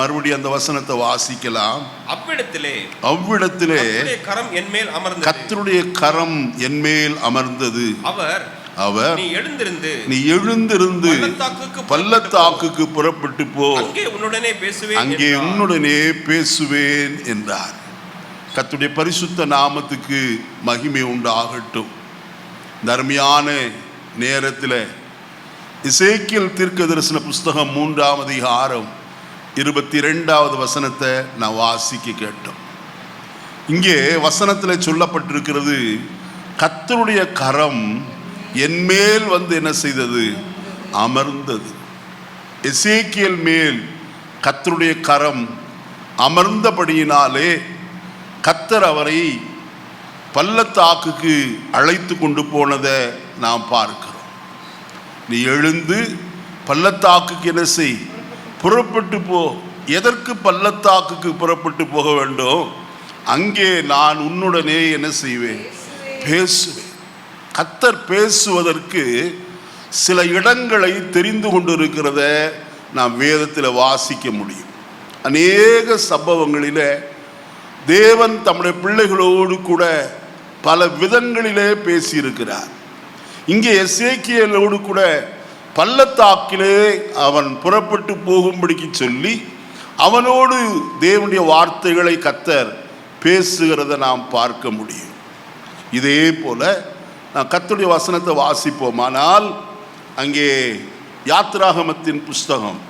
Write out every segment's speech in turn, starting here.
மறுபடியும் அந்த வசனத்தை வாசிக்கலாம். அவ்விடத்திலே கரம் என்மேல் அமர்ந்தது. கர்த்தருடைய கரம் என்மேல் அமர்ந்தது. அவர் நீ எழுந்திருந்து பள்ளத்தாக்குக்கு புறப்பட்டு போ, அங்கே உன்னுடனே பேசுவேன் என்றார். கர்த்தருடைய பரிசுத்த நாமத்துக்கு மகிமை உண்டாகட்டும். தர்மியான நேரத்தில் எசேக்கியேல் தீர்க்கதரிசன புஸ்தகம் 3ஆம் அதிகாரம் 22வது வசனத்தை நான் வாசிக்க கேட்டோம். இங்கே வசனத்தில் சொல்லப்பட்டிருக்கிறது, கர்த்தருடைய கரம் என்மேல் வந்து என்ன செய்தது? அமர்ந்தது. எசேக்கியேல் மேல் கர்த்தருடைய கரம் அமர்ந்தபடியினாலே கர்த்தர் அவரை பள்ளத்தாக்குக்கு அழைத்து கொண்டு போனதை நாம் பார்க்கிறோம். நீ எழுந்து பள்ளத்தாக்குக்கு என்ன செய்? புறப்பட்டு போ. எதற்கு பள்ளத்தாக்குக்கு புறப்பட்டு போக வேண்டும்? அங்கே நான் உன்னுடனே என்ன செய்வேன்? பேசுவேன். கர்த்தர் பேசுவதற்கு சில இடங்களை தெரிந்து கொண்டிருக்கிறத நாம் வேதத்தில் வாசிக்க முடியும். அநேக சம்பவங்களில் தேவன் தம்முடைய பிள்ளைகளோடு கூட பல விதங்களிலே பேசியிருக்கிறார். இங்கே எசேக்கியேலோடு கூட பள்ளத்தாக்கிலே அவன் புறப்பட்டு போகும்படிக்கு சொல்லி அவனோடு தேவனுடைய வார்த்தைகளை கர்த்தர் பேசுகிறத நாம் பார்க்க முடியும். இதே போல நான் கர்த்தருடைய வசனத்தை வாசிப்போமானால் அங்கே யாத்திராகமத்தின் புஸ்தகம்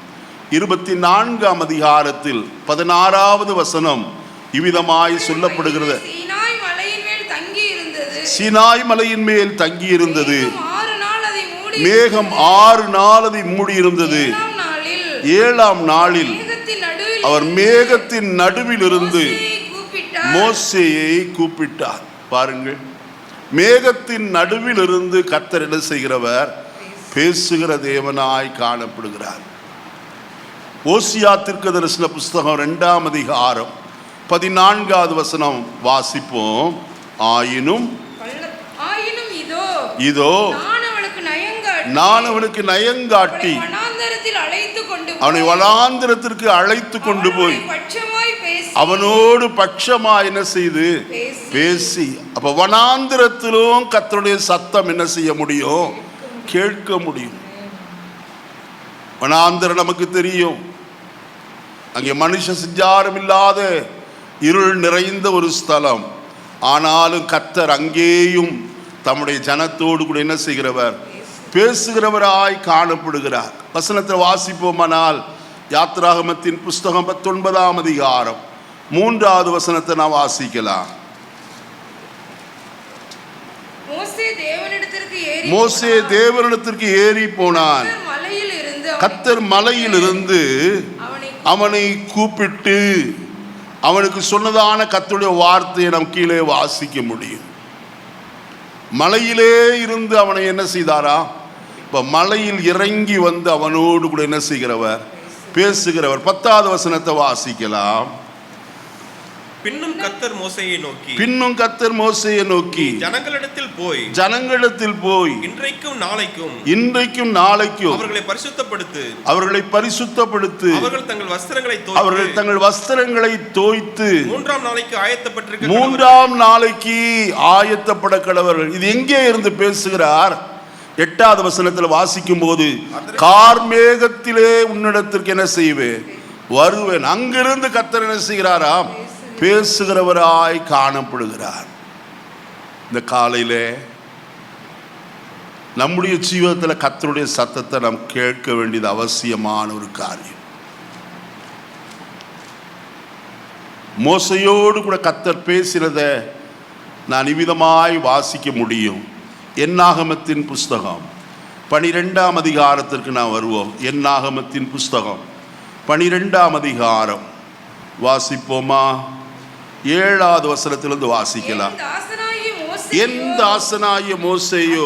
24ஆம் அதிகாரத்தில் 16வது வசனம் இவ்விதமாய் சொல்லப்படுகிறது. சீனாய் மலையின் மேல் தங்கி இருந்தது. மேகம் 6 நாள் அதை மூடி இருந்தது. 7ஆம் நாளில் அவர் மேகத்தின் நடுவில் இருந்து மோசேயை கூப்பிட்டார். பாருங்கள், மேகத்தின் நடுவில் இருந்து கர்த்தர் என்ன செய்கிறவர்? பேசுகிற தேவனாய் காணப்படுகிறார். ஓசியா தீர்க்கதரிசன புஸ்தகம் 2ஆம் அதிகாரம் 14வது வசனம் வாசிப்போம். ஆயினும் இதோ நான் அவனுக்கு நயங்காட்டி அவனை வனாந்திரத்திற்கு அழைத்து கொண்டு போய் அவனோடு பட்சமா என்ன செய்து பேசி. அப்ப வனாந்திரத்திலும் கர்த்தருடைய சத்தம் என்ன செய்ய முடியும்? கேட்க முடியும். வனாந்திரம் நமக்கு தெரியும், அங்கே மனுஷ சஞ்சாரம் இல்லாத இருள் நிறைந்த ஒரு ஸ்தலம். ஆனாலும் கர்த்தர் அங்கேயும் தம்முடைய ஜனத்தோடு கூட என்ன செய்கிறவர்? பேசுகிறவராய் காணப்படுகிறார். வசனத்தை வாசிப்போமானால் யாத்திராகமத்தின் புஸ்தகம் 19ஆம் அதிகாரம் 3வது வசனத்தை நாம் வாசிக்கலாம். மோசே தேவனிடத்திற்கு ஏறி போனான். கர்த்தர் மலையிலிருந்து அவனை கூப்பிட்டு அவனுக்கு சொன்னதான கர்த்தருடைய வார்த்தையை நாம் கீழே வாசிக்க முடியும். மலையிலே இருந்து அவனை என்ன செய்தாரா? இப்ப மலையில் இறங்கி வந்து அவனோடு கூட என்ன செய்கிறவர்? பேசுகிறவர். 10வது வசனத்தை வாசிக்கலாம். பின்னும் கர்த்தர் மோசேயை நோக்கி ஜனங்களிடத்தில் போய் இன்றைக்கும் நாளைக்கும் அவர்களை பரிசுத்தப்படுத்து. அவர்கள் தங்கள் வஸ்திரங்களை தோய்த்து 3ஆம் நாளைக்கு ஆயத்தப்பட கடவர்கள். இது எங்கே இருந்து பேசுகிறார்? 8வது வசனத்தில் வாசிக்கும் போது, கார்மேகத்திலே உன்னிடத்திற்கு என்ன செய்வேன்? வருவேன். அங்கிருந்து கர்த்தர் என்ன செய்கிறாராம்? பேசுகிறவராய் காணப்படுகிறார். இந்த காலையில நம்முடைய ஜீவிதத்தில் கர்த்தருடைய சத்தத்தை நாம் கேட்க வேண்டியது அவசியமான ஒரு காரியம். மோசையோடு கூட கர்த்தர் பேசினதை நான் இவ்விதமாய் வாசிக்க முடியும். என்னாகமத்தின் புஸ்தகம் 12ஆம் அதிகாரத்திற்கு நான் வருவோம். என்னாகமத்தின் புஸ்தகம் 12ஆம் அதிகாரம் வாசிப்போமா? 7வது வசனத்திலிருந்து வாசிக்கலாம். என் தாசனாகிய மோசேயோ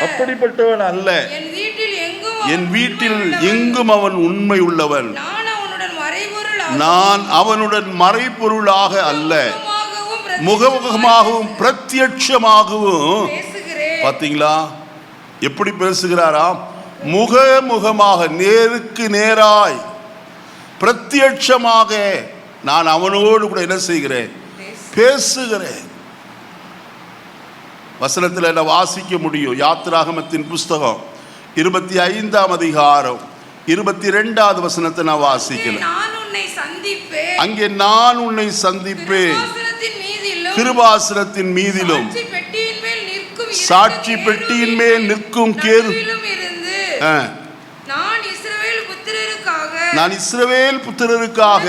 அப்படிப்பட்டவன் அல்ல, என் வீட்டில் எங்கும் அவன் உண்மை உள்ளவன். நான் அவனுடன் மறைபொருளாக அல்ல, முகமுகமாகவும் பிரத்யட்சமாகவும். பார்த்தீங்களா எப்படி பேசுகிறாராம்? முகமுகமாக, நேருக்கு நேராய் பிரத்யட்சமாக நான் அவனோடு கூட என்ன செய்கிறேன்? பேசுகிறேன். வசனத்தில் என்ன வாசிக்க முடியும்? யாத்திராகமத்தின் புஸ்தகம் 25ஆம் அதிகாரம் 22வது வசனத்தை நான் வாசிக்கிறேன். அங்கே நான் உன்னை சந்திப்பேன், கிருபாசனத்தின் மீதிலும் சாட்சி பெட்டியின் மேல் நிற்கும் நான் இஸ்ரவேல் புத்திரருக்காக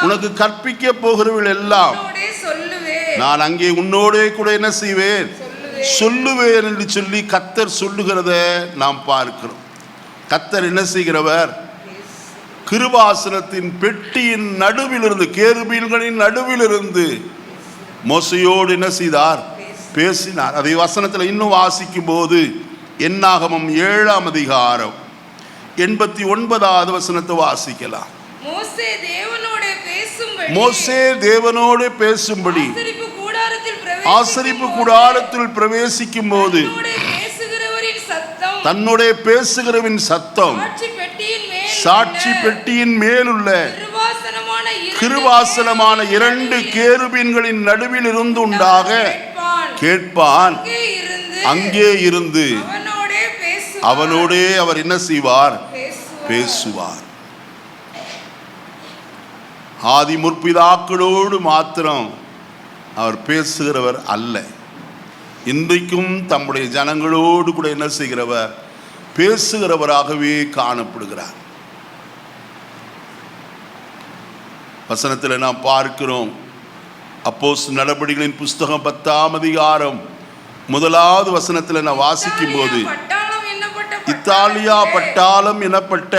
உனக்கு கற்பிக்க போகிறவர்கள் எல்லாம் நான் அங்கே உன்னோடே கூட என்ன செய்வேன்? சொல்லுவேன் என்று சொல்லி கர்த்தர் சொல்லுகிறத நாம் பார்க்கிறோம். கர்த்தர் என்ன செய்கிறவர்? கிருபாசனத்தின் பெட்டியின் நடுவிலிருந்து, கேருபீன்களின் நடுவிலிருந்து மோசையோடு என்ன செய்தார்? பேசினார். அதை வசனத்தில் இன்னும் வாசிக்கும் போது என்னாகமம் 7ஆம் அதிகாரம் 89வது வசனத்தை வாசிக்கலாம். மோசே தேவனோடு பேசும்படி ஆசரிப்பு கூடாரத்தில் பிரவேசிக்கும் போது தன்னுடைய பேசுகிறவரின் சத்தம் சாட்சி பெட்டியின் மேலுள்ள கிருபாசனமான 2 கேருபீன்களின் நடுவில் இருந்து உண்டாக கேட்பான். அங்கே இருந்து அவனோடே அவர் என்ன செய்வார்? பேசுவார். ஆதி முற்பிதாக்களோடு மாத்திரம் அவர் பேசுகிறவர் அல்ல, இன்றைக்கும் தம்முடைய ஜனங்களோடு கூட என்ன செய்கிறவர்? பேசுகிறவராகவே காணப்படுகிறார். வசனத்தில் நாம் பார்க்கிறோம். அப்போஸ்தலர் நடபடிகளின் புஸ்தகம் 10ஆம் அதிகாரம் 1வது வசனத்தில் நான் வாசிக்கும் போது இத்தாலியா பட்டாளம் எனப்பட்ட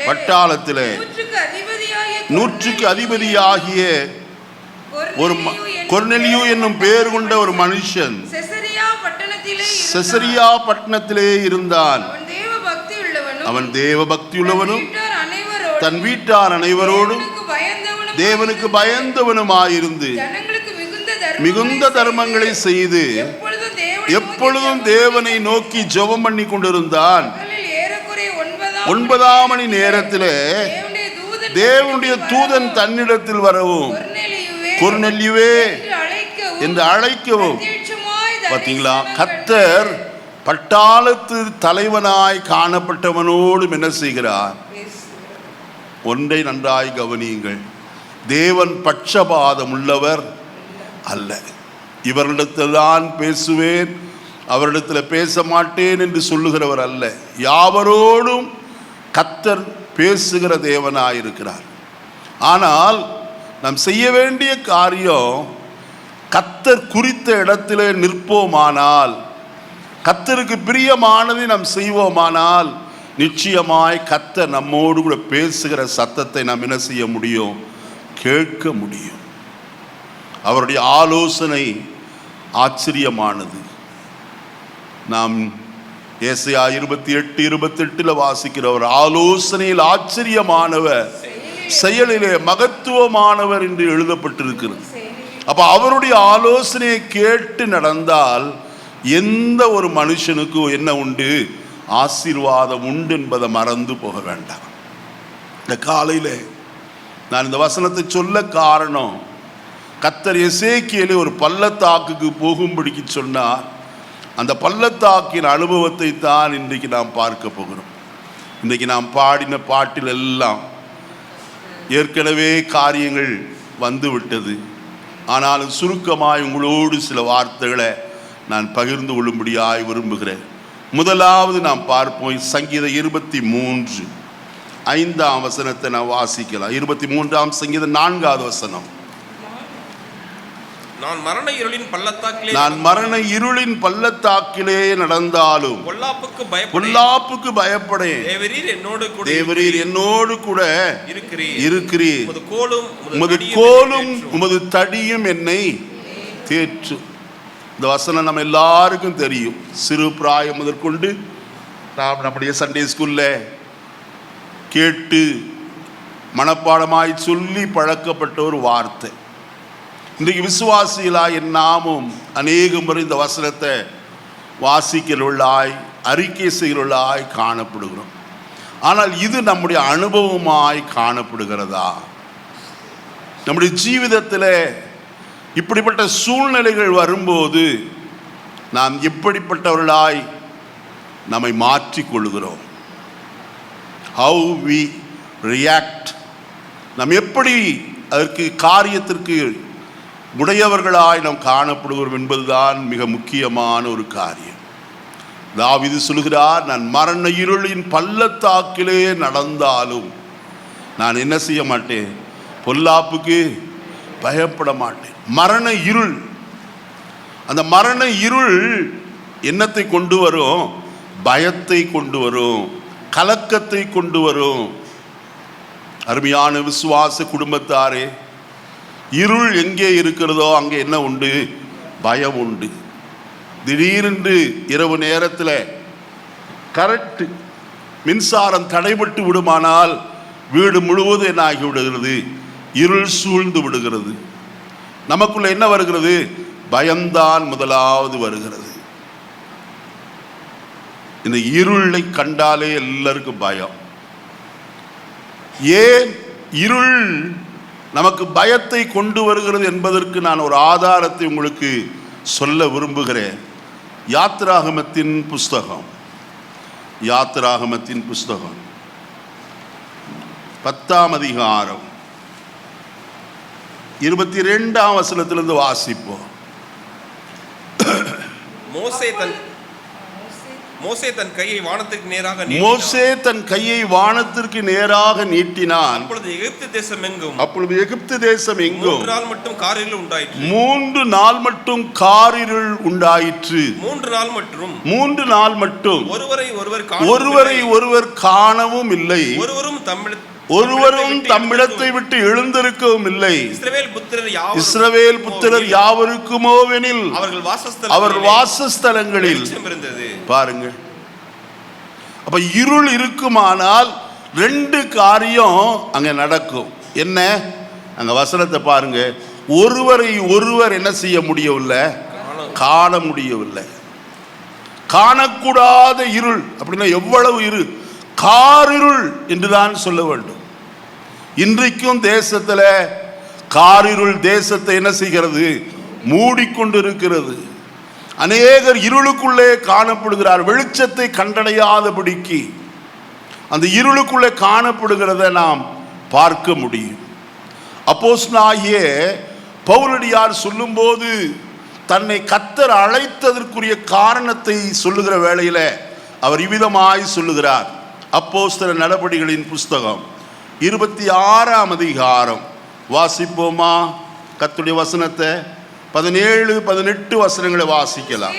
பட்டாளத்திலே 100க்கு அதிபதியாகிய ஒரு கொர்நேலியு என்னும் பெயர் கொண்ட ஒரு மனுஷன் செசரியா பட்டணத்திலே இருந்தான். அவன் தேவ பக்தி உள்ளவனும் தன் வீட்டார் அனைவரோடும் தேவனுக்கு பயந்தவனுமாயிருந்து மிகுந்த தர்மங்களை செய்து எப்பொழுதும் தேவனை நோக்கி ஜெபம் பண்ணி கொண்டிருந்தான். 9ஆம் மணி நேரத்திலே தேவனுடைய தூதன் தன்னிடத்தில் வரவும் கொர்நேலியுவே என்று அழைக்கவும். பார்த்தீங்களா? கர்த்தர் பட்டாளத்து தலைவனாய் காணப்பட்டவனோடு என்ன செய்கிறார்? ஒன்றை நன்றாய் கவனியுங்கள். தேவன் பட்சபாதம் உள்ளவர் அல்ல. இவரிடத்தில் தான் பேசுவேன், அவரிடத்தில் பேச மாட்டேன் என்று சொல்லுகிறவர் அல்ல. யாவரோடும் கர்த்தர் பேசுகிற தேவனாயிருக்கிறார். ஆனால் நாம் செய்ய வேண்டிய காரியம், கர்த்தர் குறித்த இடத்திலே நிற்போமானால், கர்த்தருக்கு பிரியமானதை நாம் செய்வோமானால், நிச்சயமாய் கர்த்தர் நம்மோடு கூட பேசுகிற சத்தத்தை நாம் என்ன செய்ய முடியும்? கேட்க முடியும். அவருடைய ஆலோசனை ஆச்சரியமானது. நாம் ஏசாயா 28:28 வாசிக்கிறவர் ஆலோசனையில் ஆச்சரியமானவர், செயலிலே மகத்துவமானவர் என்று எழுதப்பட்டிருக்கிறது. அப்ப அவருடைய ஆலோசனையை கேட்டு நடந்தால் எந்த ஒரு மனுஷனுக்கும் என்ன உண்டு? ஆசீர்வாதம் உண்டு என்பதை மறந்து போக வேண்டாம். இந்த காலையில் நான் இந்த வசனத்தை சொல்ல காரணம், கர்த்தர் எசேக்கியேலை ஒரு பள்ளத்தாக்குக்கு போகும்படிக்கு சொன்னார். அந்த பள்ளத்தாக்கின் அனுபவத்தை தான் இன்றைக்கு நாம் பார்க்க போகிறோம். இன்றைக்கு நாம் பாடின பாட்டில் எல்லாம் ஏற்கனவே காரியங்கள் வந்து விட்டது. ஆனாலும் சுருக்கமாய் உங்களோடு சில வார்த்தைகளை நான் பகிர்ந்து கொள்ளும்படியாய் விரும்புகிறேன். முதலாவது நாம் பார்ப்போம். சங்கீதம் 23 5ஆம் வசனத்தை நான் வாசிக்கலாம். 23ஆம் சங்கீதம் 4வது வசனம். நான் மரண இருளின் பல்லத்தாக்கிலே நடந்தாலும் பொல்லாப்புக்கு பயப்படேன். தேவரீர் என்னோடு கூட இருக்கிறீர். உமது கோலும் உமது தடியும் என்னை தேற்றும். இந்த வசனம் நம்ம எல்லாருக்கும் தெரியும். சிறு பிராயம் முதற்கொண்டு நாம் நம்முடைய சண்டே ஸ்கூல்ல கேட்டு மனப்பாடமாய் சொல்லி பழக்கப்பட்ட ஒரு வார்த்தை. இன்றைக்கு விசுவாசிகளாய் நாமும் அநேக முறை இந்த வசனத்தை வாசிக்கிறவர்களாய் அறிக்கை செய்கிறவர்களாய் காணப்படுகிறோம். ஆனால் இது நம்முடைய அனுபவமாய் காணப்படுகிறதா? நம்முடைய ஜீவிதத்தில் இப்படிப்பட்ட சூழ்நிலைகள் வரும்போது நாம் எப்படிப்பட்டவர்களாய் நம்மை மாற்றிக்கொள்கிறோம்? ஹவு வி ரியாக்ட், நாம் எப்படி அதற்கு காரியத்திற்கு உடையவர்களாய் நாம் காணப்படுகிறோம் என்பதுதான் மிக முக்கியமான ஒரு காரியம். தாவீது சொல்கிறார், நான் மரண இருளின் பள்ளத்தாக்கிலே நடந்தாலும் நான் என்ன செய்ய மாட்டேன், பொல்லாப்புக்கு பயப்பட மாட்டேன். மரண இருள், அந்த மரண இருள் என்னத்தை கொண்டு வரும்? பயத்தை கொண்டு வரும், கலக்கத்தை கொண்டு வரும். அருமையான விசுவாச குடும்பத்தாரே, இருள் எங்கே இருக்கிறதோ அங்கே என்ன உண்டு? பயம் உண்டு. திடீரென்று இரவு நேரத்தில் கரண்ட் மின்சாரம் தடைபட்டு விடுமானால் வீடு முழுவதும் என்ன ஆகி விடுகிறது? இருள் சூழ்ந்து விடுகிறது. நமக்குள்ள என்ன வருகிறது? பயம்தான் முதலாவது வருகிறது. இந்த இருளை கண்டாலே எல்லாருக்கும் பயம். ஏன் இருள் நமக்கு பயத்தை கொண்டு வருகிறது என்பதற்கு நான் ஒரு ஆதாரத்தை உங்களுக்கு சொல்ல விரும்புகிறேன். யாத்திராகமத்தின் புஸ்தகம் 10ஆம் அதிகாரம் 22ஆம் வசனத்திலிருந்து வாசிப்போம். மோசே தன் கையை வானத்திற்கு நேராக நீட்டினான். அப்பொழுது எகிப்து தேசம் எங்கும் 3 நாள் மட்டும் காரிருள் உண்டாயிற்று. 3 நாள் மட்டும் ஒருவரை ஒருவர் காணவும் இல்லை, ஒருவரும் தம்மிடத்தை விட்டு எழுந்திருக்கவும் இல்லை. இஸ்ரவேல் புத்திரர் யாவருக்குமோவெனில் அவர் வாசஸ்தலங்களில். பாருங்க, அப்ப இருள் இருக்குமானால் 2 காரியம் அங்க நடக்கும். என்ன? அங்க வசனத்தை பாருங்க, ஒருவரை ஒருவர் என்ன செய்ய முடியவில்லை? காண முடியவில்லை. காணக்கூடாத இருள் அப்படின்னா எவ்வளவு இருள்? காரிருள் என்றுதான் சொல்ல வேண்டும். இன்றைக்கும் தேசத்துல காரிருள் தேசத்தை என்ன செய்கிறது? மூடிக்கொண்டிருக்கிறது. அநேகர் இருளுக்குள்ளே காணப்படுகிறார், வெளிச்சத்தை கண்டடையாதபடிக்கு அந்த இருளுக்குள்ளே காணப்படுகிறத நாம் பார்க்க முடியும். அப்போஸ்தலனாகிய பவுலடியார் சொல்லும்போது தன்னை கர்த்தர் அழைத்ததற்குரிய காரணத்தை சொல்லுகிற வேளையில அவர் இவ்விதமாய் சொல்லுகிறார். அப்போஸ்தலர் நடபடிகளின் புஸ்தகம் 26ஆம் அதிகாரம் வாசிப்போமா? கர்த்தருடைய வசனத்தை 17-18 வசனங்களை வாசிக்கலாம்.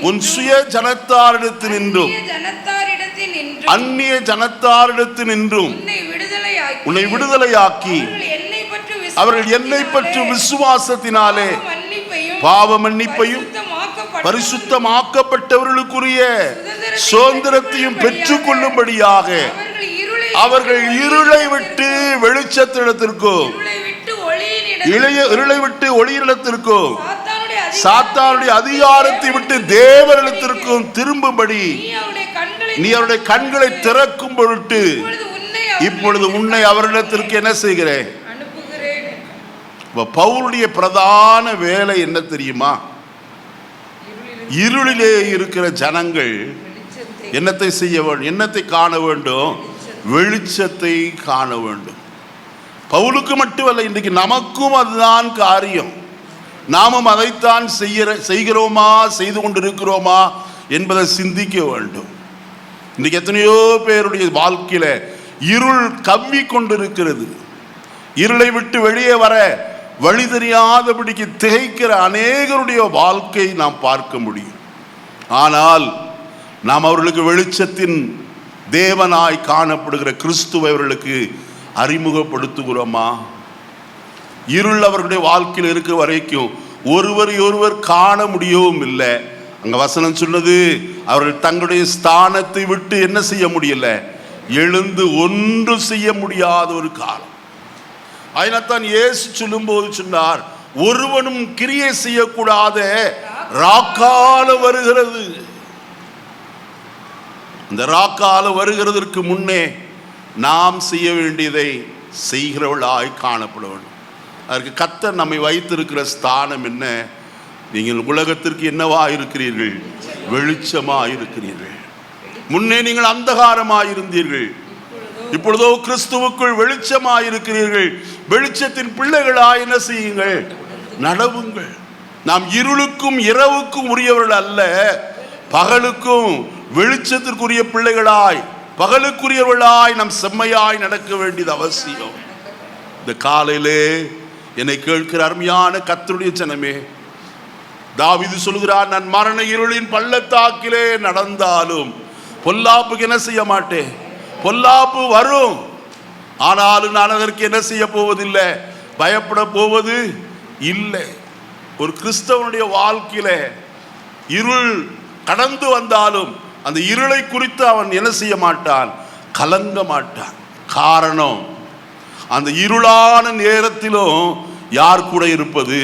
உன் சுய ஜனத்தாரிடத்தினின்றும் அந்நிய ஜனத்தாரிடத்தினின்றும் உன்னை விடுதலையாக்கி அவர்கள் என்னை பற்றி விசுவாசத்தினாலே பாவ மன்னிப்பையும் பரிசுத்தமாக்கப்பட்டவர்களுக்குரிய சுதந்திரத்தையும் பெற்றுக் கொள்ளும்படியாக அவர்கள் இருளை விட்டு வெளிச்சத்திடத்திற்கும் இருளை விட்டு ஒளியிடத்திற்கும் சாத்தானுடைய அதிகாரத்தை விட்டு தேவனிடத்திற்கும் திரும்பும்படி நீ அவருடைய கண்களை திறக்கும் பொருட்டு இப்பொழுது உன்னை அவரிடத்திற்கு என்ன செய்கிறேன்? பவுலுடைய பிரதான வேலை என்ன தெரியுமா? இருளிலே இருக்கிற ஜனங்கள் என்னத்தை செய்ய வேண்டும்? என்னத்தை காண வேண்டும்? வெளிச்சத்தை காண வேண்டும். பவுலுக்கு மட்டுமல்ல, இன்றைக்கு நமக்கும் அதுதான் காரியம். நாமும் அதைத்தான் செய்கிறோமா, செய்து கொண்டிருக்கிறோமா என்பதை சிந்திக்க வேண்டும். இன்றைக்கு எத்தனையோ பேருடைய வாழ்க்கையில இருள் கவ்வி கொண்டிருக்கிறது. இருளை விட்டு வெளியே வர வழி தெரியாதபடிக்கு திகைக்கிற அநேகருடைய வாழ்க்கை நாம் பார்க்க முடியும். ஆனால் நாம் அவர்களுக்கு வெளிச்சத்தின் தேவனாய் காணப்படுகிற கிறிஸ்துவை அவர்களுக்கு அறிமுகப்படுத்துகிறோமா? இருள் அவர்களுடைய வாழ்க்கையில் இருக்கிற வரைக்கும் ஒருவரை ஒருவர் காண முடியவும் இல்லை. அங்க வசனம் சொன்னது, அவர்கள் தங்களுடைய ஸ்தானத்தை விட்டு என்ன செய்ய முடியல? எழுந்து ஒன்று செய்ய முடியாத ஒரு காலம். அதனால்தான் இயேசு சொல்லும்போது சொன்னார், ஒருவனும் கிரியை செய்யக்கூடாத ராக்காலம் வருகிறது. இந்த ராக்காலம் வருகிறதற்கு முன்னே நாம் செய்ய வேண்டியதை செய்கிறவர்களாய் காணப்பட வேண்டும். அதற்கு கர்த்தர் நம்மை வைத்திருக்கிற ஸ்தானம் என்ன? நீங்கள் உலகத்திற்கு என்னவா இருக்கிறீர்கள்? வெளிச்சமாக இருக்கிறீர்கள். முன்னே நீங்கள் அந்தகாரமாக இருந்தீர்கள், இப்பொழுதோ கிறிஸ்துவுக்குள் வெளிச்சமாக இருக்கிறீர்கள். வெளிச்சத்தின் பிள்ளைகளாய் என்ன செய்யுங்கள்? நடவுங்கள். நாம் இருளுக்கும் இரவுக்கும் உரியவர்கள் அல்ல, பகலுக்கும் வெளிச்சத்திற்குரிய பிள்ளைகளாய், பகலுக்குரியவர்களாய் நாம் செம்மையாய் நடக்க வேண்டியது அவசியம். இந்த காலையிலே என்னை கேட்கிற அருமையான கர்த்தருடைய ஜனமே, தாவீது சொல்கிறார், நான் மரண இருளின் பள்ளத்தாக்கிலே நடந்தாலும் பொல்லாப்புக்கு என்ன செய்ய மாட்டேன். பொல்லாப்பு வரும், ஆனாலும் நான் அதற்கு என்ன செய்ய போவதில்லை, பயப்பட போவது இல்லை. ஒரு கிறிஸ்தவனுடைய வாழ்க்கையில இருள் கடந்து வந்தாலும் அந்த இருளை குறித்து அவன் என்ன செய்ய மாட்டான், கலங்க மாட்டான். காரணம், அந்த இருளான நேரத்திலும் யார் கூட இருப்பது?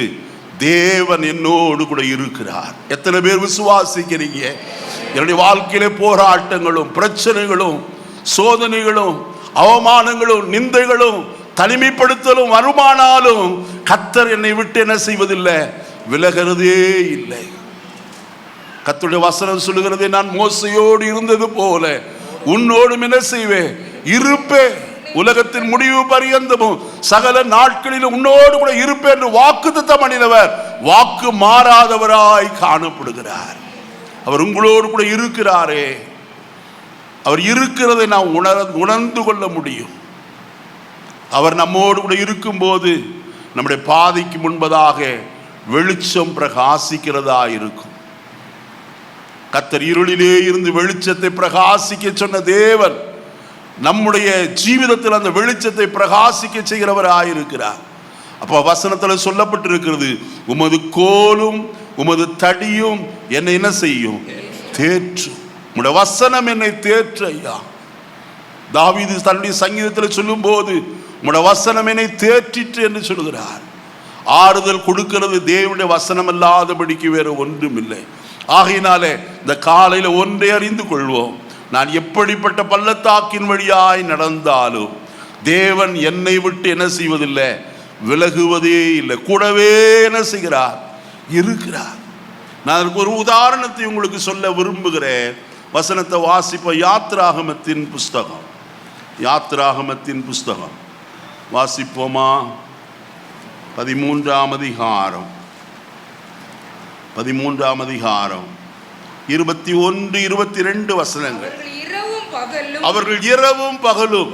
தேவன் என்னோடு கூட இருக்கிறார். எத்தனை பேர் விசுவாசிக்கிறீங்க? என்னுடைய வாழ்க்கையிலே போராட்டங்களும் பிரச்சனைகளும் சோதனைகளும் அவமானங்களும் நிந்தைகளும் தனிமைப்படுத்தலும் வருமானாலும் கர்த்தர் என்னை விட்டு என்ன செய்வதில்லை, விலகிறதே இல்லை. கர்த்தருடைய வசனம் சொல்லுகிறது, நான் மோசையோடு இருந்தது போல உன்னோடும் என்ன செய்வேன், இருப்பேன். உலகத்தின் முடிவு பரியந்தமும் சகல நாட்களிலும் உன்னோடு கூட இருப்பேன் என்று வாக்குத்தத்தம் பண்ணினவர் வாக்கு மாறாதவராய் காணப்படுகிறார். அவர் உங்களோடு கூட இருக்கிறாரே, அவர் இருக்கிறதை நாம் உணர்ந்து கொள்ள முடியும். அவர் நம்மோடு கூட இருக்கும்போது நம்முடைய பாதைக்கு முன்பதாக வெளிச்சம் பிரகாசிக்கிறதா இருக்கும். கர்த்தர் இருளிலே இருந்து வெளிச்சத்தை பிரகாசிக்க சொன்ன தேவன் நம்முடைய ஜீவிதத்தில் அந்த வெளிச்சத்தை பிரகாசிக்க செய்கிறவராயிருக்கிறார். அப்போ வசனத்தில் சொல்லப்பட்டிருக்கிறது, உமது கோலும் உமது தடியும் என்னை என்ன செய்யும், தேற்றும். உம்முடைய வசனம் என்னை தேற்று ஐயா. தாவீது தன்னுடைய சங்கீதத்தில் சொல்லும் போது உம்முடைய வசனம் என்னை தேற்றிற்று என்று சொல்கிறார். ஆறுதல் கொடுக்கிறது தேவனுடைய வசனம் அல்லாதபடிக்கு வேறு ஒன்றும் இல்லை. ஆகையினாலே இந்த காலையில் ஒன்றை அறிந்து கொள்வோம், நான் எப்படிப்பட்ட பள்ளத்தாக்கின் வழியாய் நடந்தாலும் தேவன் என்னை விட்டு என்ன செய்வதில்லை, விலகுவதே இல்லை. கூடவே என்ன செய்கிறார், இருக்கிறார். நான் அதற்கு ஒரு உதாரணத்தை உங்களுக்கு சொல்ல விரும்புகிறேன். வசனத்தை வாசிப்ப. யாத்ராகமத்தின் புஸ்தகம், யாத்ராகமத்தின் புஸ்தகம் வாசிப்போமா? 13ஆம் அதிகாரம், 13ஆம் அதிகாரம் 21, 22 வசனங்கள். அவர்கள் இரவும் பகலும்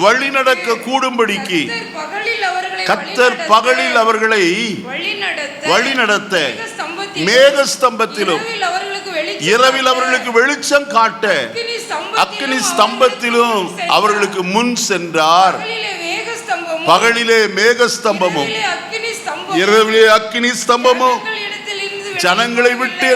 வழிநடக்க கூடும்படிக்கு கர்த்தர் பகலில் அவர்களை வழிநடத்த மேகஸ்தம்பத்திலும் இரவில் அவர்களுக்கு வெளிச்சம் காட்ட அக்கினி ஸ்தம்பத்திலும் அவர்களுக்கு முன் சென்றார். பகலிலே மேகஸ்தம்பமும் இரவிலே அக்கினி ஸ்தம்பமும் ஜனங்களை விட்டு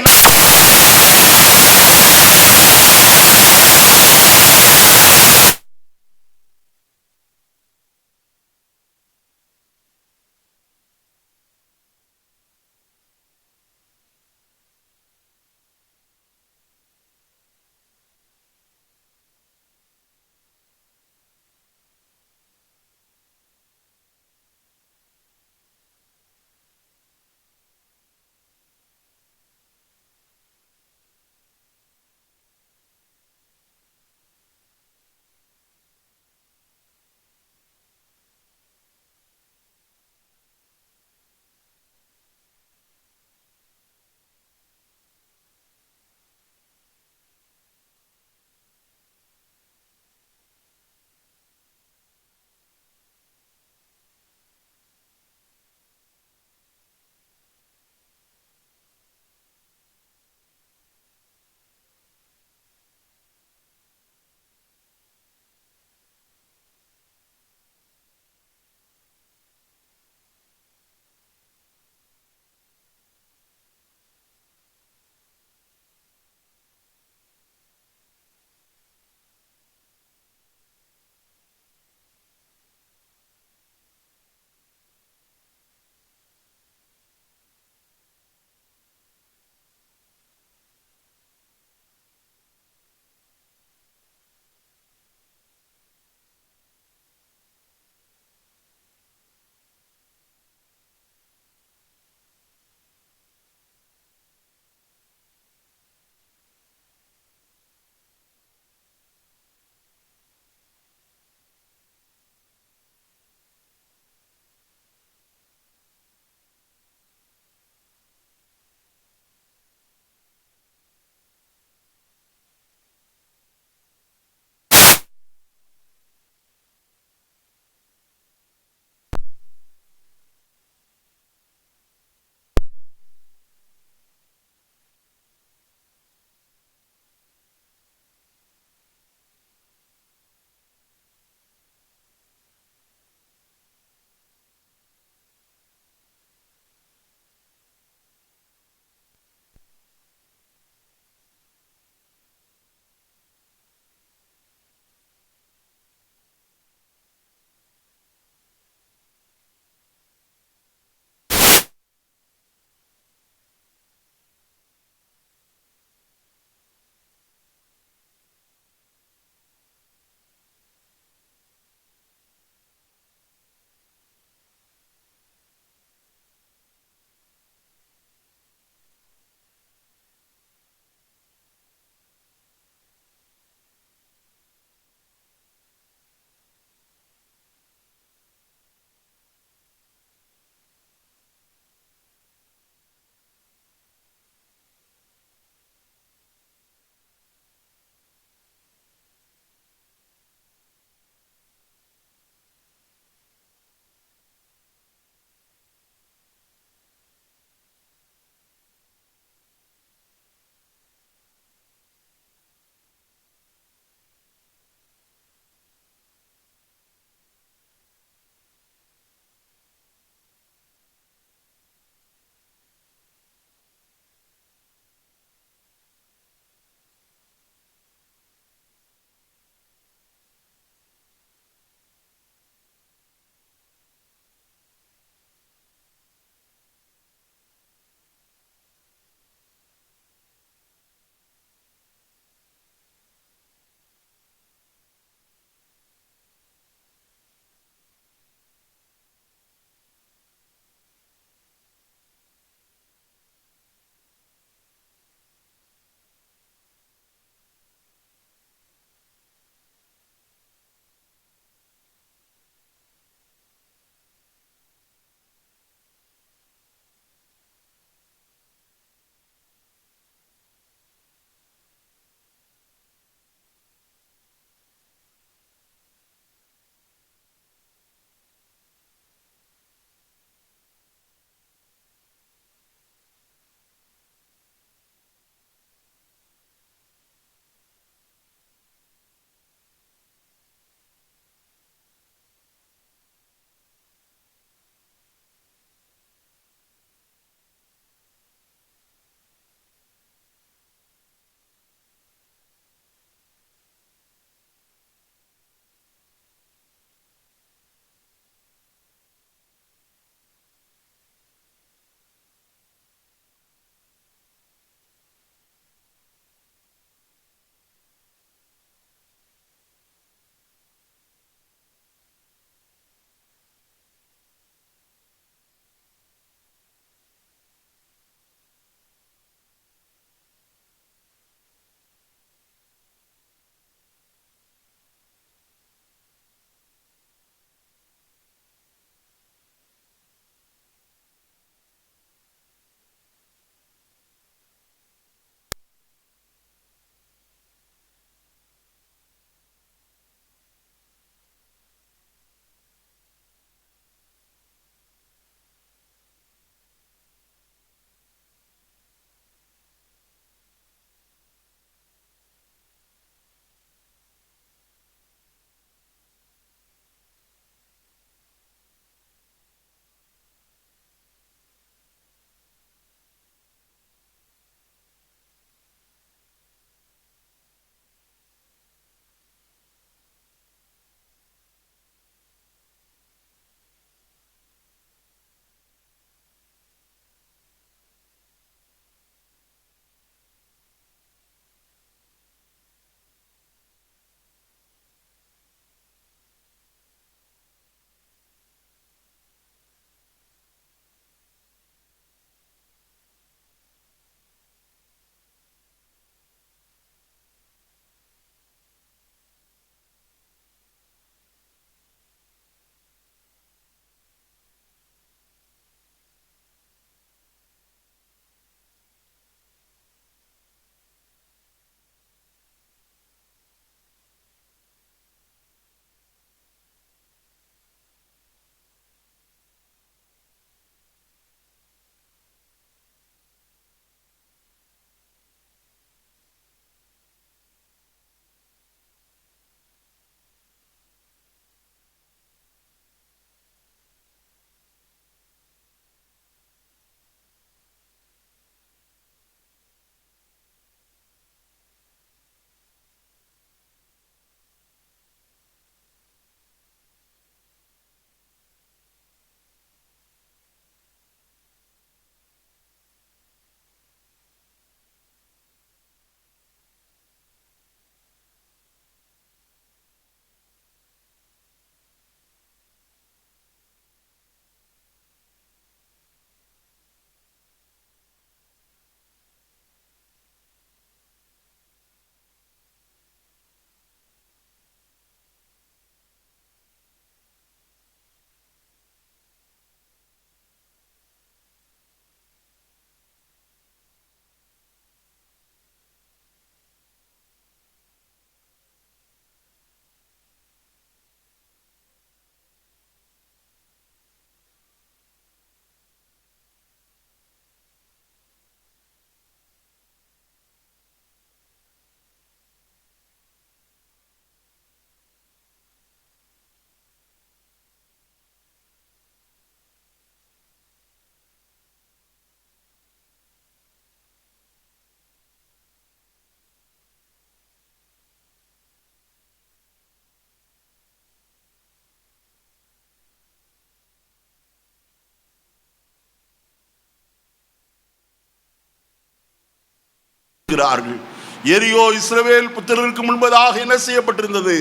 எரிகோ இஸ்ரவேல் புத்திரருக்கு முன்பதாக என்ன செய்யப்பட்டிருந்தது?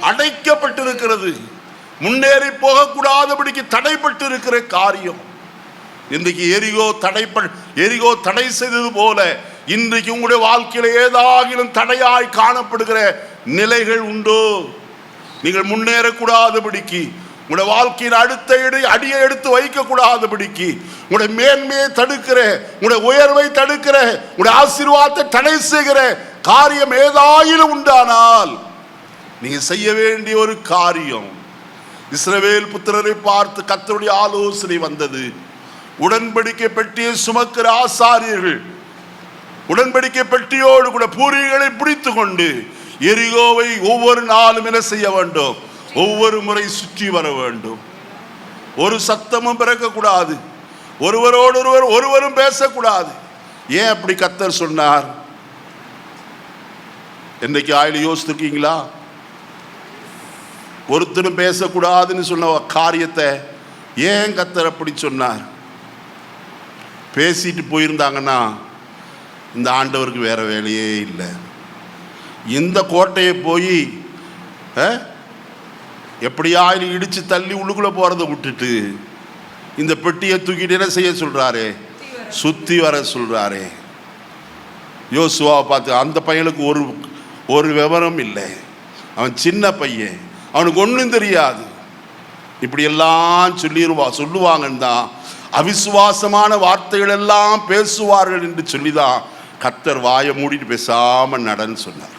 அடைக்கப்பட்டிருக்கிறது. முன்னேறி போகக்கூடாதபடிக்கு தடைப்பட்டு இருக்கிற காரியம். இன்றைக்கு எரிகோ தடை செய்தது போல இன்றைக்கு உங்களுடைய வாழ்க்கையில ஏதாகிலும் தடையாய் காணப்படுகிற நிலைகள் உண்டோ? நீங்கள் முன்னேறக்கூடாதபடிக்கு, உங்களுடைய வாழ்க்கையின் அடுத்த அடியை எடுத்து வைக்க கூடாதபடிக்கு, உங்களுடைய மேன்மையை தடுக்கிற, உங்களுடைய உயர்வை தடுக்கிற, உங்களுடைய ஆசீர்வாதத்தை தடை செய்கிற காரியம் ஏதாயிலும் உண்டானால் நீங்க செய்ய வேண்டிய ஒரு காரியம், இஸ்ரவேல் புத்திரரை பார்த்து கர்த்தருடைய ஆலோசனை வந்தது. உடன்படிக்கை பெட்டியை சுமக்கிற ஆசாரியர்கள் உடன்படிக்கை பெட்டியோடு கூட பூரிகளை பிடித்து கொண்டு எரிகோவை ஒவ்வொரு நாளும் என்ன செய்ய வேண்டும்? ஒவ்வொரு முறை சுற்றி வர வேண்டும். ஒரு சத்தமும் பிறக்கக்கூடாது, ஒருவரும் பேசக்கூடாது. ஏன் அப்படி கர்த்தர் சொன்னார்? இன்னைக்கு ஆயில யோசிச்சிருக்கீங்களா? ஒருத்தரும் பேசக்கூடாதுன்னு சொன்ன காரியத்தை ஏன் கர்த்தர் அப்படி சொன்னார்? பேசிட்டு போயிருந்தாங்கன்னா இந்த ஆண்டவருக்கு வேற வேலையே இல்லை. இந்த கோட்டையை போய் எப்படியாயிலும் இடிச்சு தள்ளி உள்ளுக்குள்ள போறதை விட்டுட்டு இந்த பெட்டியை தூக்கிட்டு என்ன செய்ய சொல்றாரு? சுத்தி வர சொல்றாரு. யோசுவாவை பார்த்து, அந்த பையனுக்கு ஒரு விவரம் இல்லை, அவன் சின்ன பையன், அவனுக்கு ஒன்றும் தெரியாது, இப்படி எல்லாம் சொல்லுவாங்கன்னு தான், அவிசுவாசமான வார்த்தைகள் எல்லாம் பேசுவார்கள் என்று சொல்லிதான் கர்த்தர் வாயை மூடிட்டு பேசாம நடன்னு சொன்னார்.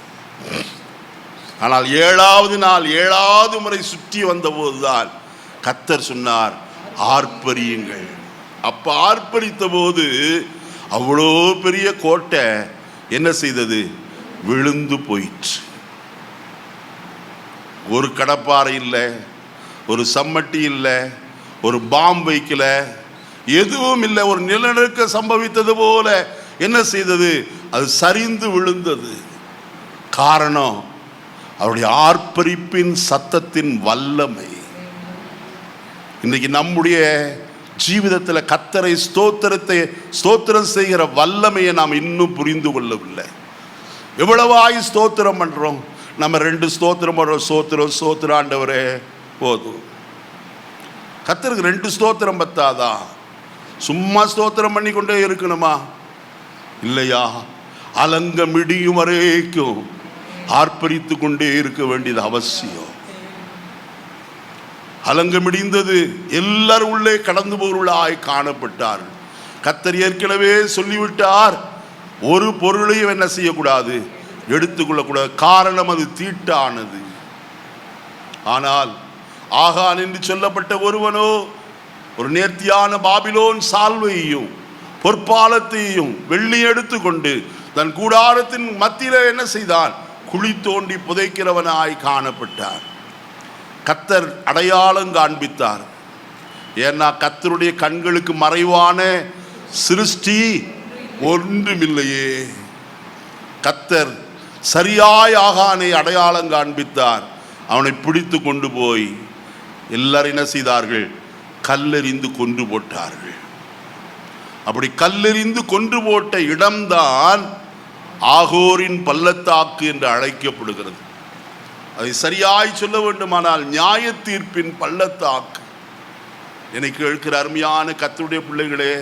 ஆனால் 7வது நாள் 7வது முறை சுற்றி வந்த போதுதான் கர்த்தர் சொன்னார், ஆர்ப்பரியுங்கள். அப்ப ஆர்ப்பரித்த போது அவ்வளோ பெரிய கோட்டை என்ன செய்தது? விழுந்து போயிற்று. ஒரு கடப்பாறை இல்லை, ஒரு சம்மட்டி இல்லை, ஒரு பாம்பு வைக்கல, எதுவும் இல்லை. ஒரு நிலநடுக்க சம்பவித்தது போல என்ன செய்தது? அது சரிந்து விழுந்தது. காரணம் அவருடைய ஆர்ப்பரிப்பின் சத்தத்தின் வல்லமை. இன்னைக்கு நம்முடைய ஜீவிதத்தில் கர்த்தரை ஸ்தோத்திரம் செய்கிற வல்லமையை நாம் இன்னும் புரிந்து கொள்ளவில்லை. எவ்வளவாய் ஸ்தோத்திரம் பண்றோம்? நம்ம 2 ஸ்தோத்திரம் பண்றோம். ஸ்தோத்திரம் ஆண்டவரே போதும். கர்த்தருக்கு 2 ஸ்தோத்திரம் பத்தாதா? சும்மா ஸ்தோத்திரம் பண்ணி கொண்டே இருக்கணுமா? இல்லையா? அலங்க மிடியும் வரைக்கும் ஆர்ப்பரித்து கொண்டே இருக்க வேண்டியது அவசியம். அலங்க மிடிந்தது எல்லாரும் உள்ளே கடந்து போவர்களாய் காணப்பட்டார். கர்த்தர் ஏற்கனவே சொல்லிவிட்டார், ஒரு பொருளையும் என்ன செய்யக்கூடாது? எடுத்துக்கொள்ளக்கூடாது. காரணம் அது தீட்டானது. ஆனால் ஆகான் என்று சொல்லப்பட்ட ஒருவனோ ஒரு நேர்த்தியான பாபிலோன் சால்வையையும் பொற்பாலத்தையும் வெள்ளி எடுத்துக்கொண்டு தன் கூடாரத்தின் மத்தியில என்ன செய்தான்? குழி தோண்டி புதைக்கிறவனாய் காணப்பட்டார். கர்த்தர் அடையாளம் காண்பித்தார். ஏன்னா கர்த்தருடைய கண்களுக்கு மறைவான சிருஷ்டி ஒன்றுமில்லையே. கர்த்தர் சரியாய் ஆகானை அடையாளம் காண்பித்தார். அவனை பிடித்து கொண்டு போய் எல்லாரும் என்ன செய்தார்கள்? கல்லெறிந்து கொன்று போட்டார்கள். அப்படி கல்லெறிந்து கொன்று போட்ட இடம்தான் ஆகோரின் பள்ளத்தாக்கு என்று அழைக்கப்படுகிறது. அதை சரியாய் சொல்ல வேண்டுமானால் நியாய தீர்ப்பின் பள்ளத்தாக்கு. எனக்கு கேட்கிற அருமையான கர்த்தருடைய பிள்ளைகளே,